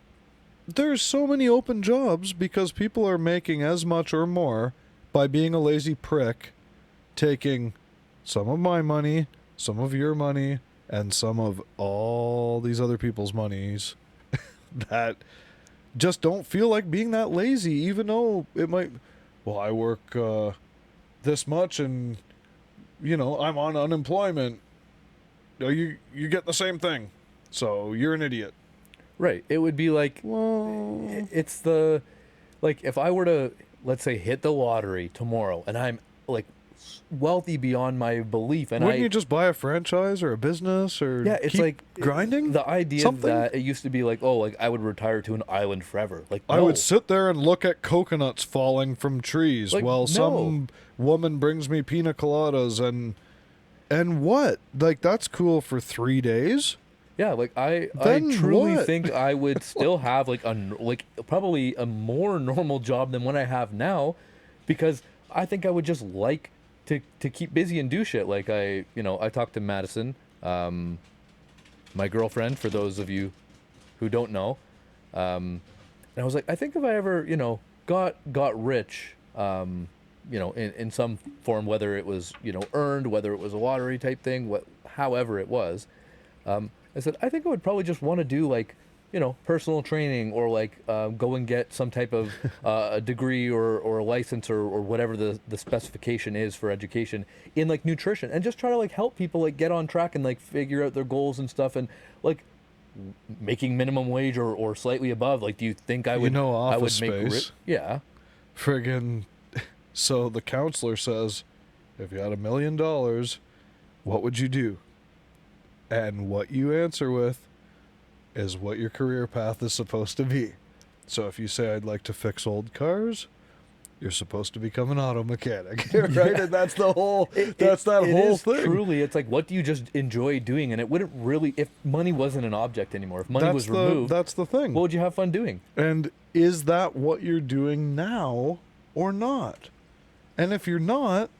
there's so many open jobs because people are making as much or more by being a lazy prick, taking some of my money, some of your money, and some of all these other people's monies that just don't feel like being that lazy, even though it might, well, I work this much and, I'm on unemployment. You get the same thing. So you're an idiot. Right. It would be like, Well, it's the, like, if I were to, let's say, hit the lottery tomorrow and I'm like wealthy beyond my belief, and wouldn't I, you just buy a franchise or a business or yeah, it's keep like grinding? the idea Something? that it used to be like, oh, like I would retire to an island forever. Like, I would no. sit there and look at coconuts falling from trees Like, while no. some woman brings me pina coladas and what? Like that's cool for 3 days? Yeah, like I Then truly what? think I would still have like like probably a more normal job than what I have now, because I think I would just like to keep busy and do shit. Like I talked to Madison, my girlfriend, for those of you who don't know, and I was like, I think if I ever got rich, in some form, whether it was earned, whether it was a lottery type thing, however it was. I said, I think I would probably just want to do like, personal training, or like go and get some type of a degree or a license, or whatever the specification is for education in like nutrition, and just try to like help people like get on track and like figure out their goals and stuff, and like making minimum wage or slightly above. Like, do you think I would I would Office make Space. yeah. Friggin' so the counselor says, if you had $1 million, what would you do? And what you answer with is what your career path is supposed to be. So if you say, I'd like to fix old cars, you're supposed to become an auto mechanic, right? Yeah. And that's the whole, It whole is thing. truly, it's like, what do you just enjoy doing? And it wouldn't really, if money wasn't an object anymore, if money was removed, That's the thing. what would you have fun doing? And is that what you're doing now or not? And if you're not,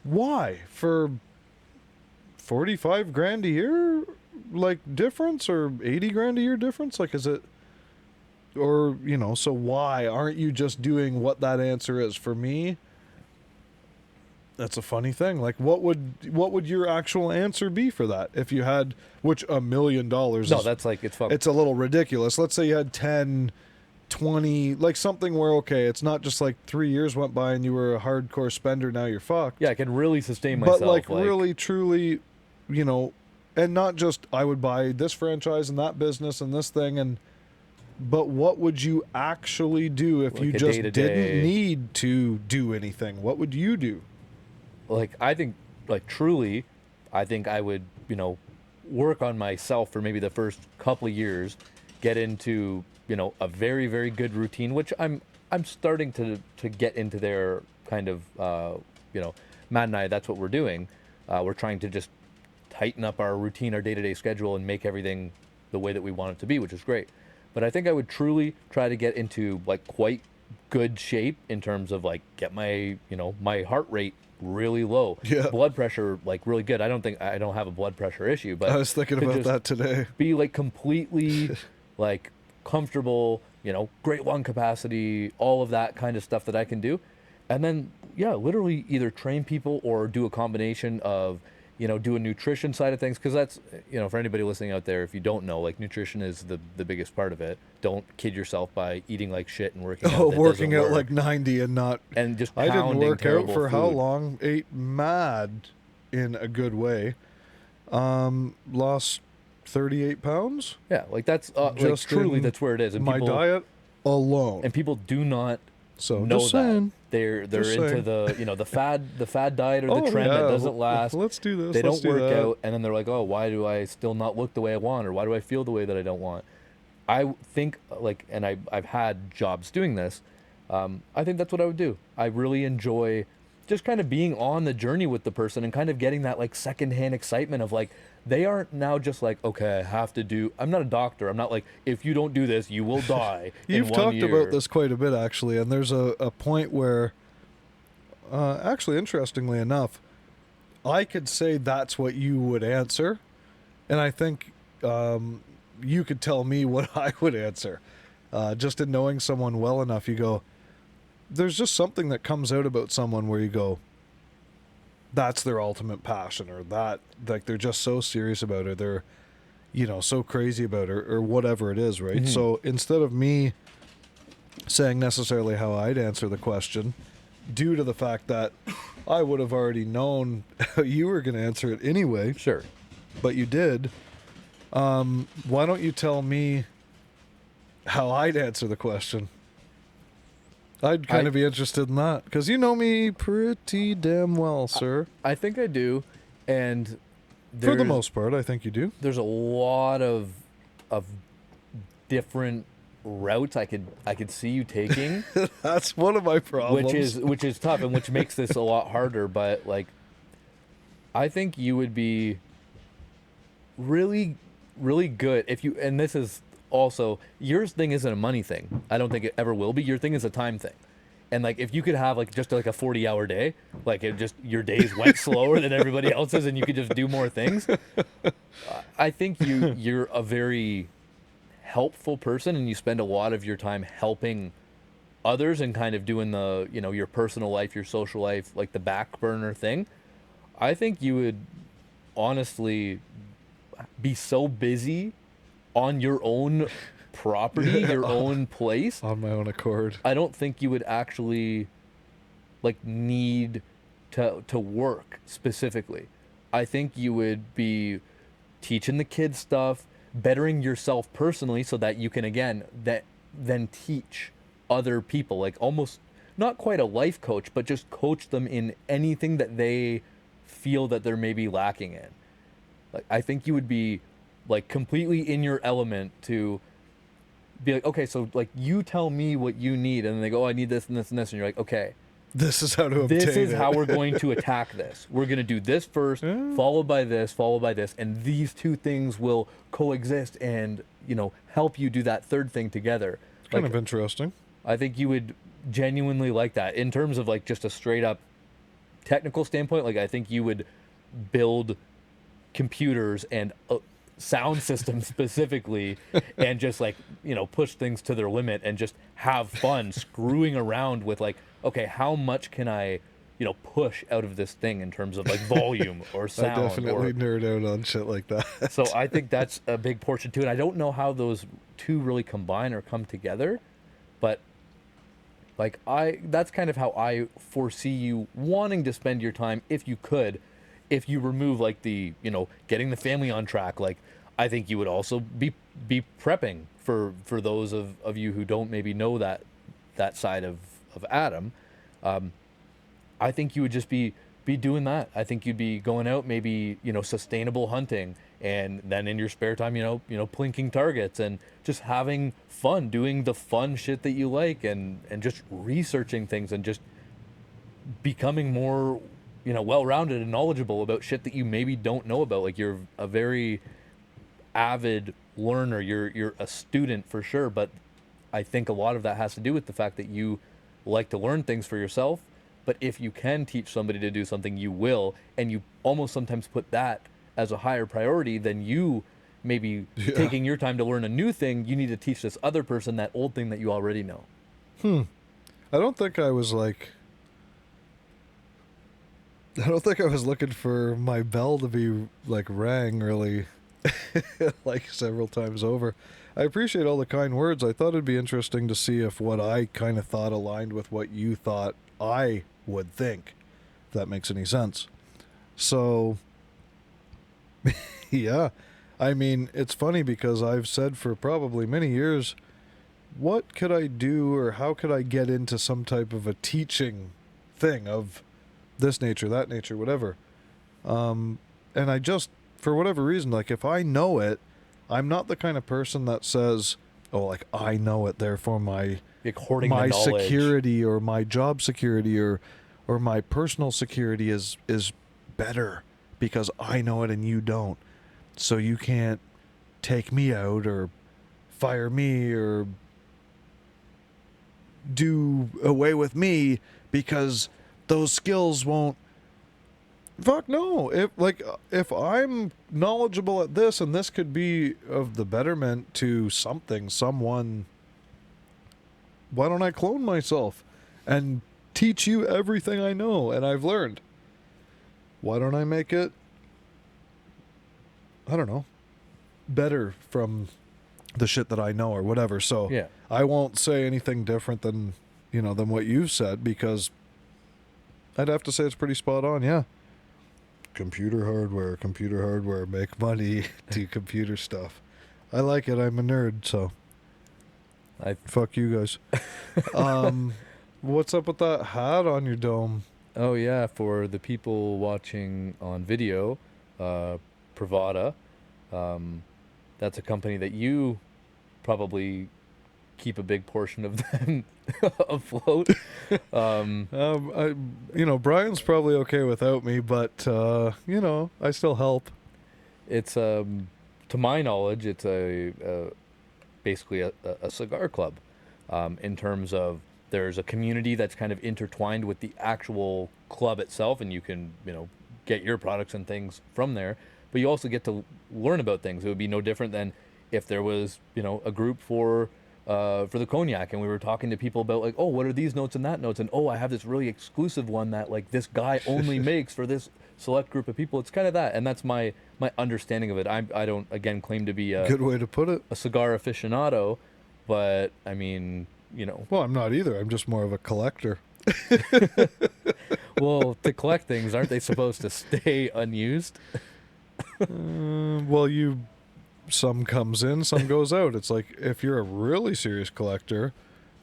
why? For 45 grand a year, like, difference, or 80 grand a year difference? Like, is it, or, so why aren't you just doing what that answer is? For me, that's a funny thing. Like, what would your actual answer be for that? If you had, which $1 million No, is, that's like, it's fun. it's a little ridiculous. Let's say you had 10, 20, like something where, okay, it's not just like 3 years went by and you were a hardcore spender, now you're fucked. Yeah, I can really sustain myself. But like really, truly, and not just, I would buy this franchise and that business and this thing, but what would you actually do if Like you a just day-to-day. didn't need to do anything? What would you do? like, I think, like, truly, I think I would, work on myself for maybe the first couple of years, get into, a very, very good routine, which I'm starting to get into their kind of, Matt and I, that's what we're doing. We're trying to just tighten up our routine, our day-to-day schedule, and make everything the way that we want it to be, which is great. But I think I would truly try to get into like quite good shape in terms of like get my, my heart rate really low, Yeah. blood pressure like really good. I don't have a blood pressure issue, but I was thinking to about just that today. be like completely like comfortable, great lung capacity, all of that kind of stuff that I can do. And then, yeah, literally either train people or do a combination of, do a nutrition side of things. Cause that's, for anybody listening out there, if you don't know, like nutrition is the biggest part of it. Don't kid yourself by eating like shit and working out. Oh, That working doesn't out work. like 90 and not. And just I didn't pounding work out terrible for how food. long? Ate mad in a good way. Lost 38 pounds. Yeah. Like that's, like Just truly in that's where it is. And my people, diet alone. and people do not So know just that. saying. They're Just into saying. the fad diet or the trend that doesn't last. Let's do this. They let's don't do work that. out, and then they're like, oh, why do I still not look the way I want, or why do I feel the way that I don't want? I think like, and I've had jobs doing this. I think that's what I would do. I really enjoy just kind of being on the journey with the person and kind of getting that like secondhand excitement of like, they aren't now just like, okay, I have to do. I'm not a doctor. I'm not like, if you don't do this, you will die. You've in 1 talked year. about this quite a bit, actually, and there's a point where, actually, interestingly enough, I could say that's what you would answer, and I think you could tell me what I would answer. Just in knowing someone well enough, you go, there's just something that comes out about someone where you go, that's their ultimate passion, or that, like, they're just so serious about it, they're, so crazy about it, or whatever it is, right? Mhm. So instead of me saying necessarily how I'd answer the question, due to the fact that I would have already known how you were going to answer it anyway, Sure. but you did, Why don't you tell me how I'd answer the question? I'd kind of be interested in that because you know me pretty damn well, sir. I think I do, and For the most part, I think you do. there's a lot of different routes I could see you taking, That's one of my problems. which is tough and which makes this a lot harder. But like, I think you would be really, really good if you. And this is also your thing isn't a money thing. I don't think it ever will be. Your thing is a time thing. And like, if you could have like just like a 40-hour day, like it just your days went slower than everybody else's, and you could just do more things. I think you're a very helpful person, and you spend a lot of your time helping others and kind of doing the, you know, your personal life, your social life, like the back burner thing. I think you would honestly be so busy on your own property, your own place, On my own accord. I don't think you would actually like need to work specifically. I think you would be teaching the kids stuff, bettering yourself personally so that you can again then teach other people, like almost not quite a life coach, but just coach them in anything that they feel that they're maybe lacking in. Like I think you would be like completely in your element to be like, okay, so like you tell me what you need, and then they go, oh, I need this and this and this, and you're like, okay, This is how to obtain this is it. how we're going to attack this. We're going to do this first, followed by this, and these two things will coexist and, you know, help you do that third thing together. Kind of interesting. I think you would genuinely like that in terms of like just a straight up technical standpoint. Like I think you would build computers and sound systems specifically and just like, you know, push things to their limit and just have fun screwing around with like, okay, how much can I, you know, push out of this thing in terms of like volume or sound. I definitely nerd out on shit like that. So I think that's a big portion too. And I don't know how those two really combine or come together, but like that's kind of how I foresee you wanting to spend your time if you could. If you remove like the, you know, getting the family on track, like I think you would also be prepping for those of you who don't maybe know that side of Adam. I think you would just be doing that. I think you'd be going out, maybe, you know, sustainable hunting, and then in your spare time, you know, plinking targets and just having fun, doing the fun shit that you like, and just researching things and just becoming more, you know, well-rounded and knowledgeable about shit that you maybe don't know about. Like you're a very avid learner. You're a student for sure, but I think a lot of that has to do with the fact that you like to learn things for yourself. But if you can teach somebody to do something, you will, and you almost sometimes put that as a higher priority than you maybe taking your time to learn a new thing. You need to teach this other person that old thing that you already know. I don't think I was looking for my bell to be like rang really like several times over. I appreciate all the kind words. I thought it'd be interesting to see if what I kind of thought aligned with what you thought I would think, if that makes any sense. So, yeah. I mean, it's funny because I've said for probably many years, what could I do or how could I get into some type of a teaching thing of this nature, that nature, whatever. And I just, for whatever reason, like if I know it, I'm not the kind of person that says, oh, like I know it, therefore my Like hoarding the knowledge. security or my job security or my personal security is better because I know it and you don't. So you can't take me out or fire me or do away with me because those skills won't. Fuck no. If I'm knowledgeable at this and this could be of the betterment to something, someone, why don't I clone myself and teach you everything I know and I've learned? Why don't I make it, I don't know, better from the shit that I know or whatever? So Yeah. I won't say anything different than, than what you've said because I'd have to say it's pretty spot on, yeah. computer hardware, make money, do computer stuff. I like it. I'm a nerd, so fuck you guys. What's up with that hat on your dome? Oh yeah, for the people watching on video, Pravada, that's a company that you probably keep a big portion of them afloat. Brian's probably okay without me, but I still help. It's to my knowledge, it's basically a cigar club, in terms of there's a community that's kind of intertwined with the actual club itself, and you can get your products and things from there. But you also get to learn about things. It would be no different than if there was a group for the cognac, and we were talking to people about like, oh, what are these notes and that notes, and oh, I have this really exclusive one that like this guy only makes for this select group of people. It's kind of that, and that's my understanding of it. I don't again claim to be a good way to put it, a cigar aficionado, but I mean, well, I'm not either. I'm just more of a collector. Well, to collect things, aren't they supposed to stay unused? Well, some comes in, some goes out. It's like if you're a really serious collector,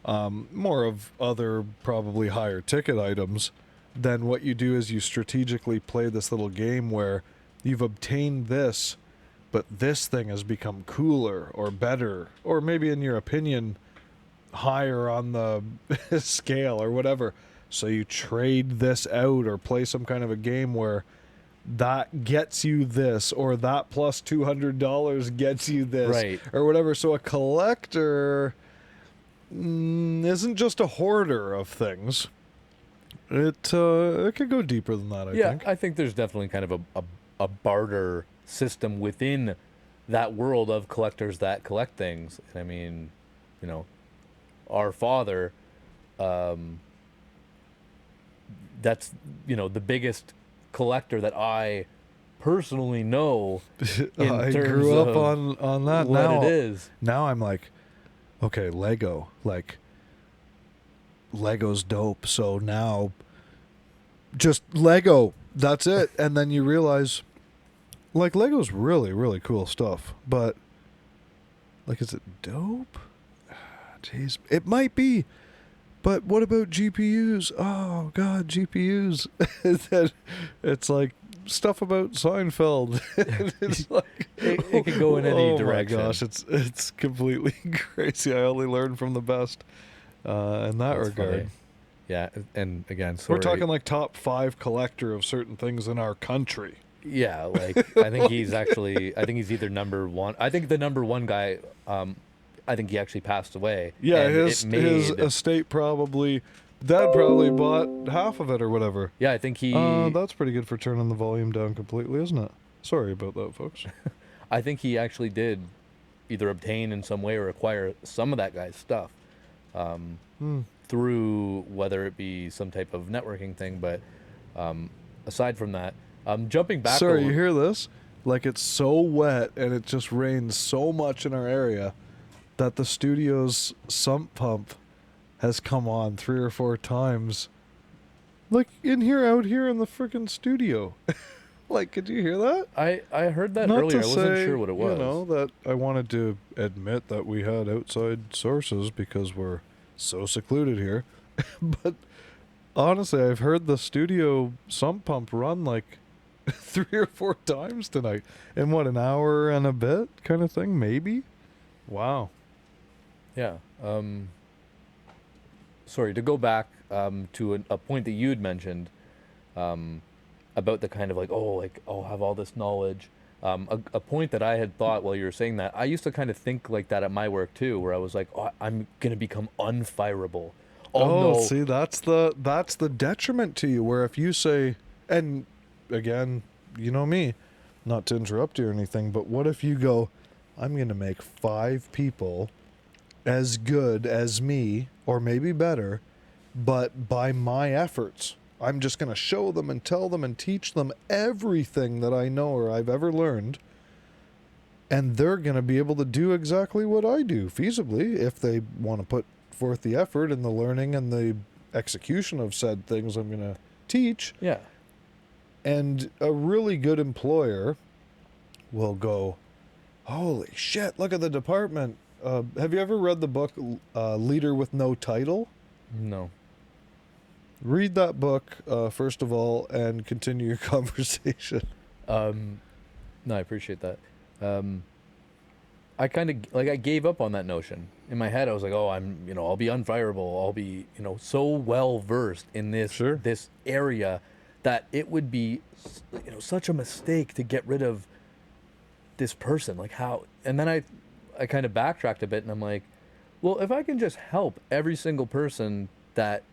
more of other probably higher ticket items, then what you do is you strategically play this little game where you've obtained this, but this thing has become cooler or better, or maybe in your opinion, higher on the scale or whatever. So you trade this out or play some kind of a game where that gets you this, or that plus $200 gets you this, right, or whatever. So a collector isn't just a hoarder of things. It could go deeper than that, I think. Yeah, I think there's definitely kind of a barter system within that world of collectors that collect things. I mean, our father, that's, the biggest collector that I personally know. I grew up on that. What now, it is. Now I'm like, okay, Lego. Like, Lego's dope. So now, just Lego. That's it. And then you realize, like, Lego's really, really cool stuff. But, like, is it dope? Jeez, it might be. But what about GPUs? Oh, God, GPUs. It's like stuff about Seinfeld. It's like, it can go in any direction. Oh, my gosh, it's completely crazy. I only learn from the best in that regard. Funny. Yeah, and again, we're talking like top 5 collector of certain things in our country. Yeah, like I think he's either number 1. I think the number 1 guy, I think he actually passed away. Yeah, his estate probably, Dad probably bought half of it or whatever. Yeah, I think he... that's pretty good for turning the volume down completely, isn't it? Sorry about that, folks. I think he actually did either obtain in some way or acquire some of that guy's stuff through whether it be some type of networking thing. But aside from that, jumping back... Sorry, you hear this? Like, it's so wet and it just rains so much in our area that the studio's sump pump has come on 3 or 4 times. Like, out here in the freaking studio. Like, could you hear that? I heard that earlier. I wasn't sure what it was. That I wanted to admit that we had outside sources because we're so secluded here. But honestly, I've heard the studio sump pump run like 3 or 4 times tonight. In what, an hour and a bit kind of thing, maybe? Wow. Yeah. Sorry, to go back to a point that you had mentioned about the kind of like, I'll have all this knowledge. A point that I had thought while you were saying that, I used to kind of think like that at my work too, where I was like, I'm going to become unfireable. No. See, that's the detriment to you, where if you say, and again, you know me, not to interrupt you or anything, but what if you go, I'm going to make 5 people as good as me, or maybe better, but by my efforts. I'm just going to show them and tell them and teach them everything that I know or I've ever learned, and they're going to be able to do exactly what I do, feasibly, if they want to put forth the effort and the learning and the execution of said things I'm going to teach. Yeah. And a really good employer will go, holy shit, look at the department. Have you ever read the book Leader with No Title? No. Read that book, first of all, and continue your conversation. No, I appreciate that. I kind of like I gave up on that notion. In my head, I was like, "Oh, I'll be unfireable. I'll be, so well versed in Sure. this area that it would be, such a mistake to get rid of this person. Like how?" And then I kind of backtracked a bit, and I'm like, "Well, if I can just help every single person that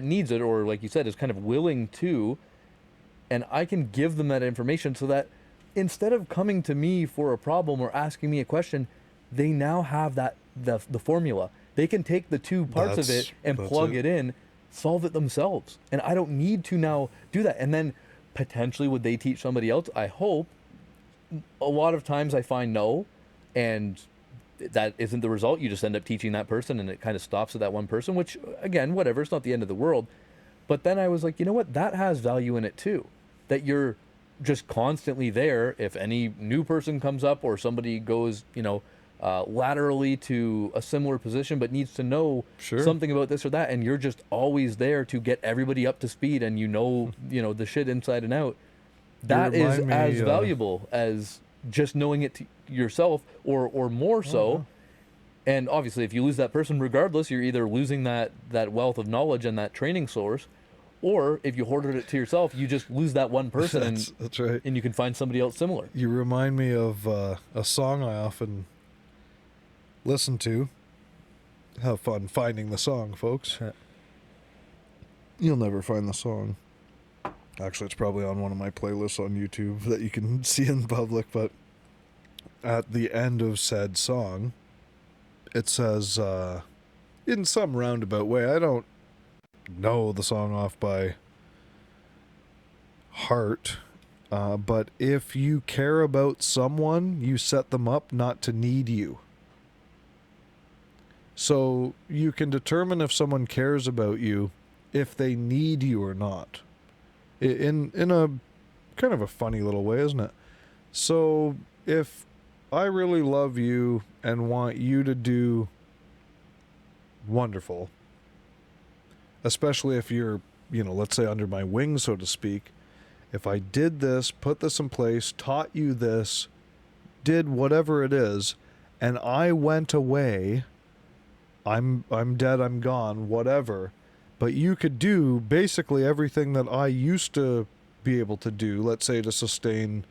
needs it, or like you said, is kind of willing to, and I can give them that information so that." Instead of coming to me for a problem or asking me a question, they now have the formula. They can take the two parts of it and plug it in, solve it themselves. And I don't need to now do that. And then potentially would they teach somebody else? I hope. A lot of times I find no, and that isn't the result. You just end up teaching that person and it kind of stops at that one person, which again, whatever, it's not the end of the world. But then I was like, you know what? That has value in it too. That you're just constantly there. If any new person comes up or somebody goes, laterally to a similar position but needs to know Sure. something about this or that, and you're just always there to get everybody up to speed, and the shit inside and out. That is remind me, as valuable as just knowing it to yourself, or more so. And obviously, if you lose that person, regardless, you're either losing that wealth of knowledge and that training source, or if you hoarded it to yourself, you just lose that one person, That's right. and you can find somebody else similar. You remind me of a song I often listen to. Have fun finding the song, folks. You'll never find the song. Actually, it's probably on one of my playlists on YouTube that you can see in public, but at the end of said song, it says, in some roundabout way, I don't know the song off by heart, but if you care about someone, you set them up not to need you. So you can determine if someone cares about you if they need you or not. In a kind of a funny little way, isn't it? So if I really love you and want you to do wonderful, especially if you're, let's say under my wing, so to speak, if I did this, put this in place, taught you this, did whatever it is, and I went away, I'm dead, I'm gone, whatever, but you could do basically everything that I used to be able to do, let's say to sustain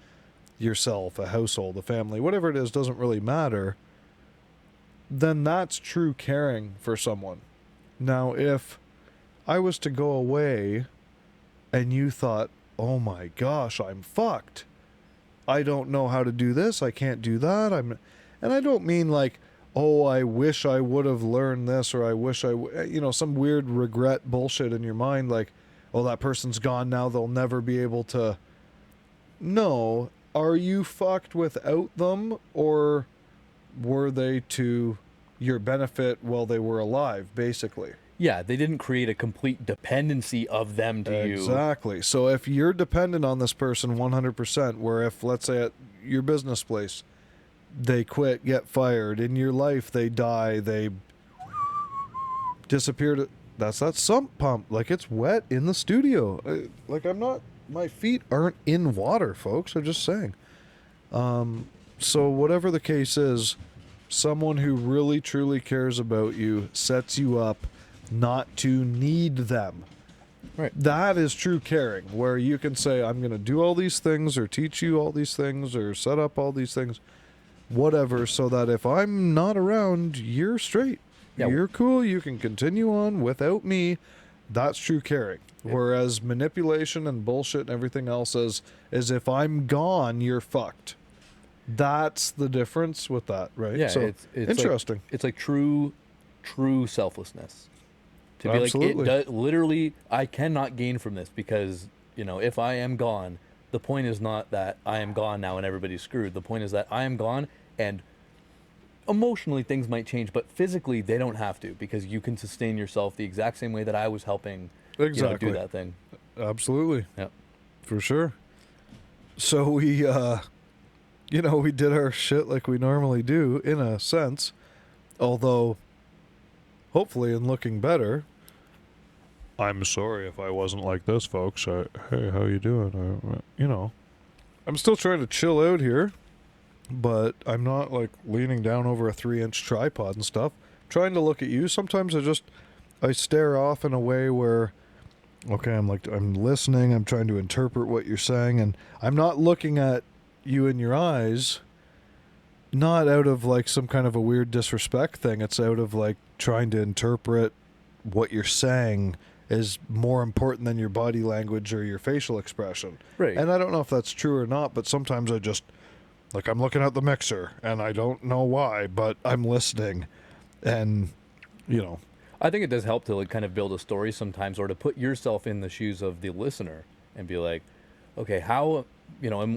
yourself, a household, a family, whatever it is, doesn't really matter, then that's true caring for someone. Now, if I was to go away and you thought, oh my gosh, I'm fucked. I don't know how to do this. I can't do that. And I don't mean like, oh, I wish I would have learned this, or I wish some weird regret bullshit in your mind. Like, oh, that person's gone now. They'll never be able to. No. Are you fucked without them, or were they to your benefit while they were alive, basically? Yeah, they didn't create a complete dependency of them to you. Exactly. So if you're dependent on this person 100%, where if, let's say at your business place, they quit, get fired, in your life they die, they disappeared, that's that sump pump. Like, it's wet in the studio. My feet aren't in water, folks. I'm just saying. So whatever the case is, someone who really truly cares about you sets you up not to need them. Right. That is true caring, where you can say, I'm going to do all these things, or teach you all these things, or set up all these things, whatever, so that if I'm not around, you're straight. Yeah. You're cool. You can continue on without me. That's true caring. Yeah. Whereas manipulation and bullshit and everything else is if I'm gone, you're fucked. That's the difference with that, right? Yeah, so it's interesting. It's like true selflessness. To be Absolutely. like, literally, I cannot gain from this because, if I am gone, the point is not that I am gone now and everybody's screwed. The point is that I am gone, and emotionally things might change, but physically they don't have to, because you can sustain yourself the exact same way that I was helping Exactly. do that thing. Absolutely. Yeah. For sure. So we, we did our shit like we normally do, in a sense. Although, hopefully, in looking better. I'm sorry if I wasn't like this, folks. Hey, how you doing? I'm still trying to chill out here, but I'm not, like, leaning down over a 3-inch tripod and stuff. Trying to look at you. Sometimes I stare off in a way where, okay, I'm listening, I'm trying to interpret what you're saying, and I'm not looking at you in your eyes, not out of, like, some kind of a weird disrespect thing. It's out of, like, trying to interpret what you're saying is more important than your body language or your facial expression. Right. And I don't know if that's true or not, but sometimes I just, like, I'm looking at the mixer, and I don't know why, but I'm listening, and, I think it does help to, like, kind of build a story sometimes, or to put yourself in the shoes of the listener and be like, okay, how,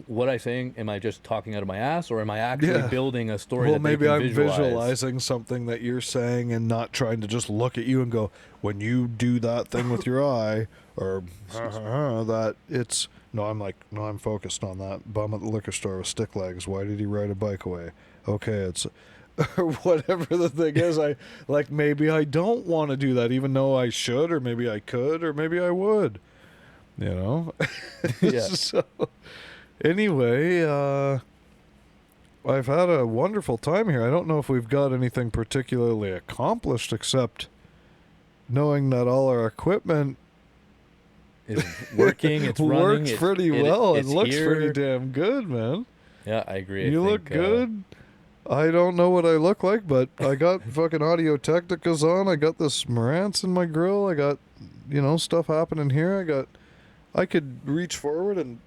what I saying? Am I just talking out of my ass, or am I actually building a story? Well, that they maybe can I'm visualize? visualizing something that you're saying and not trying to just look at you and go, when you do that thing with your eye, or that it's, I'm focused on that bum at the liquor store with stick legs. Why did he ride a bike away? Okay, it's, or whatever the thing is. Maybe I don't want to do that, even though I should, or maybe I could, or maybe I would, Yeah. So, anyway, I've had a wonderful time here. I don't know if we've got anything particularly accomplished, except knowing that all our equipment It's working. It's running. works pretty well. It it's looks here. pretty damn good, man. Yeah, I agree. You look good. I don't know what I look like, but I got fucking Audio Technicas on. I got this Marantz in my grill. I got, stuff happening here. I could reach forward and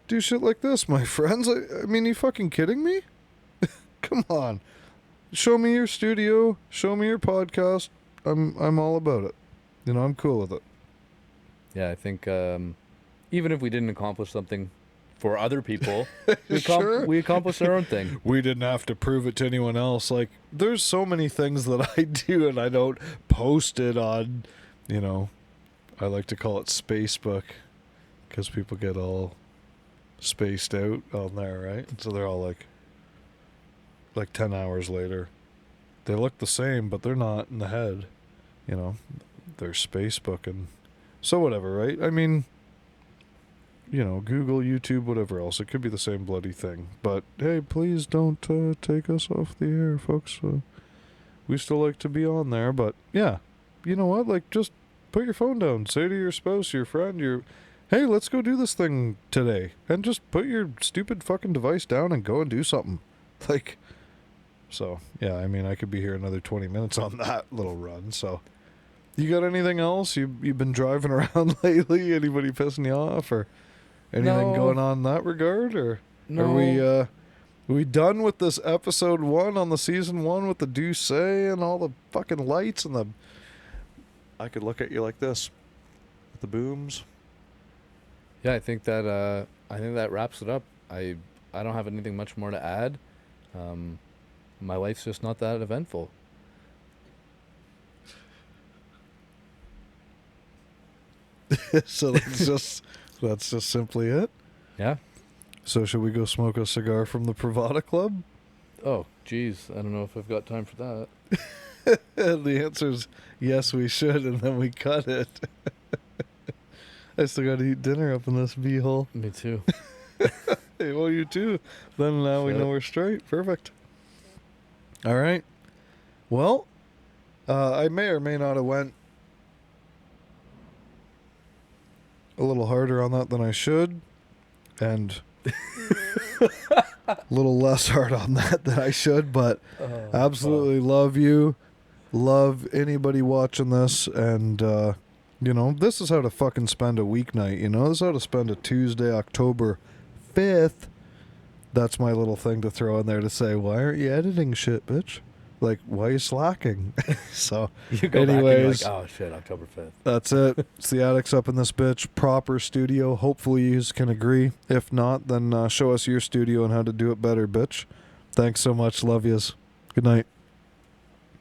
do shit like this, my friends. I mean, you fucking kidding me? Come on. Show me your studio. Show me your podcast. I'm all about it. I'm cool with it. Yeah, I think even if we didn't accomplish something for other people, Sure. we accomplished our own thing. We didn't have to prove it to anyone else. Like, there's so many things that I do and I don't post it on, I like to call it Spacebook, because people get all spaced out on there, right? So they're all like 10 hours later. They look the same, but they're not in the head. They're Spacebooking. So whatever, right? I mean, Google, YouTube, whatever else. It could be the same bloody thing. But, hey, please don't take us off the air, folks. We still like to be on there. But, yeah, you know what? Like, just put your phone down. Say to your spouse, your friend, hey, let's go do this thing today. And just put your stupid fucking device down and go and do something. Like, so, yeah, I mean, I could be here another 20 minutes on that little run, so... You got anything else? You've been driving around lately? Anybody pissing you off, or anything going on in that regard? Or No. are we done with this episode 1 on the season 1 with the Douce and all the fucking lights and the... I could look at you like this with the booms. Yeah, I think that wraps it up. I don't have anything much more to add. My life's just not that eventful. So that's just simply it. Yeah. So should we go smoke a cigar from the Pravada Club? Oh, geez, I don't know if I've got time for that. And the answer is yes, we should, and then we cut it. I still got to eat dinner up in this beehole. Me too. Hey, well, you too. Then now we know we're straight. Perfect. All right. Well, I may or may not have went a little harder on that than I should, and a little less hard on that than I should, but absolutely love you. Love anybody watching this, and, this is how to fucking spend a weeknight, This is how to spend a Tuesday, October 5th. That's my little thing to throw in there to say, why aren't you editing shit, bitch? Like, why are you slacking? So, You go back and you're like, oh shit, October 5th. That's it. It's the ADIX up in this bitch. Proper studio. Hopefully you can agree. If not, then show us your studio and how to do it better, bitch. Thanks so much. Love yous. Good night.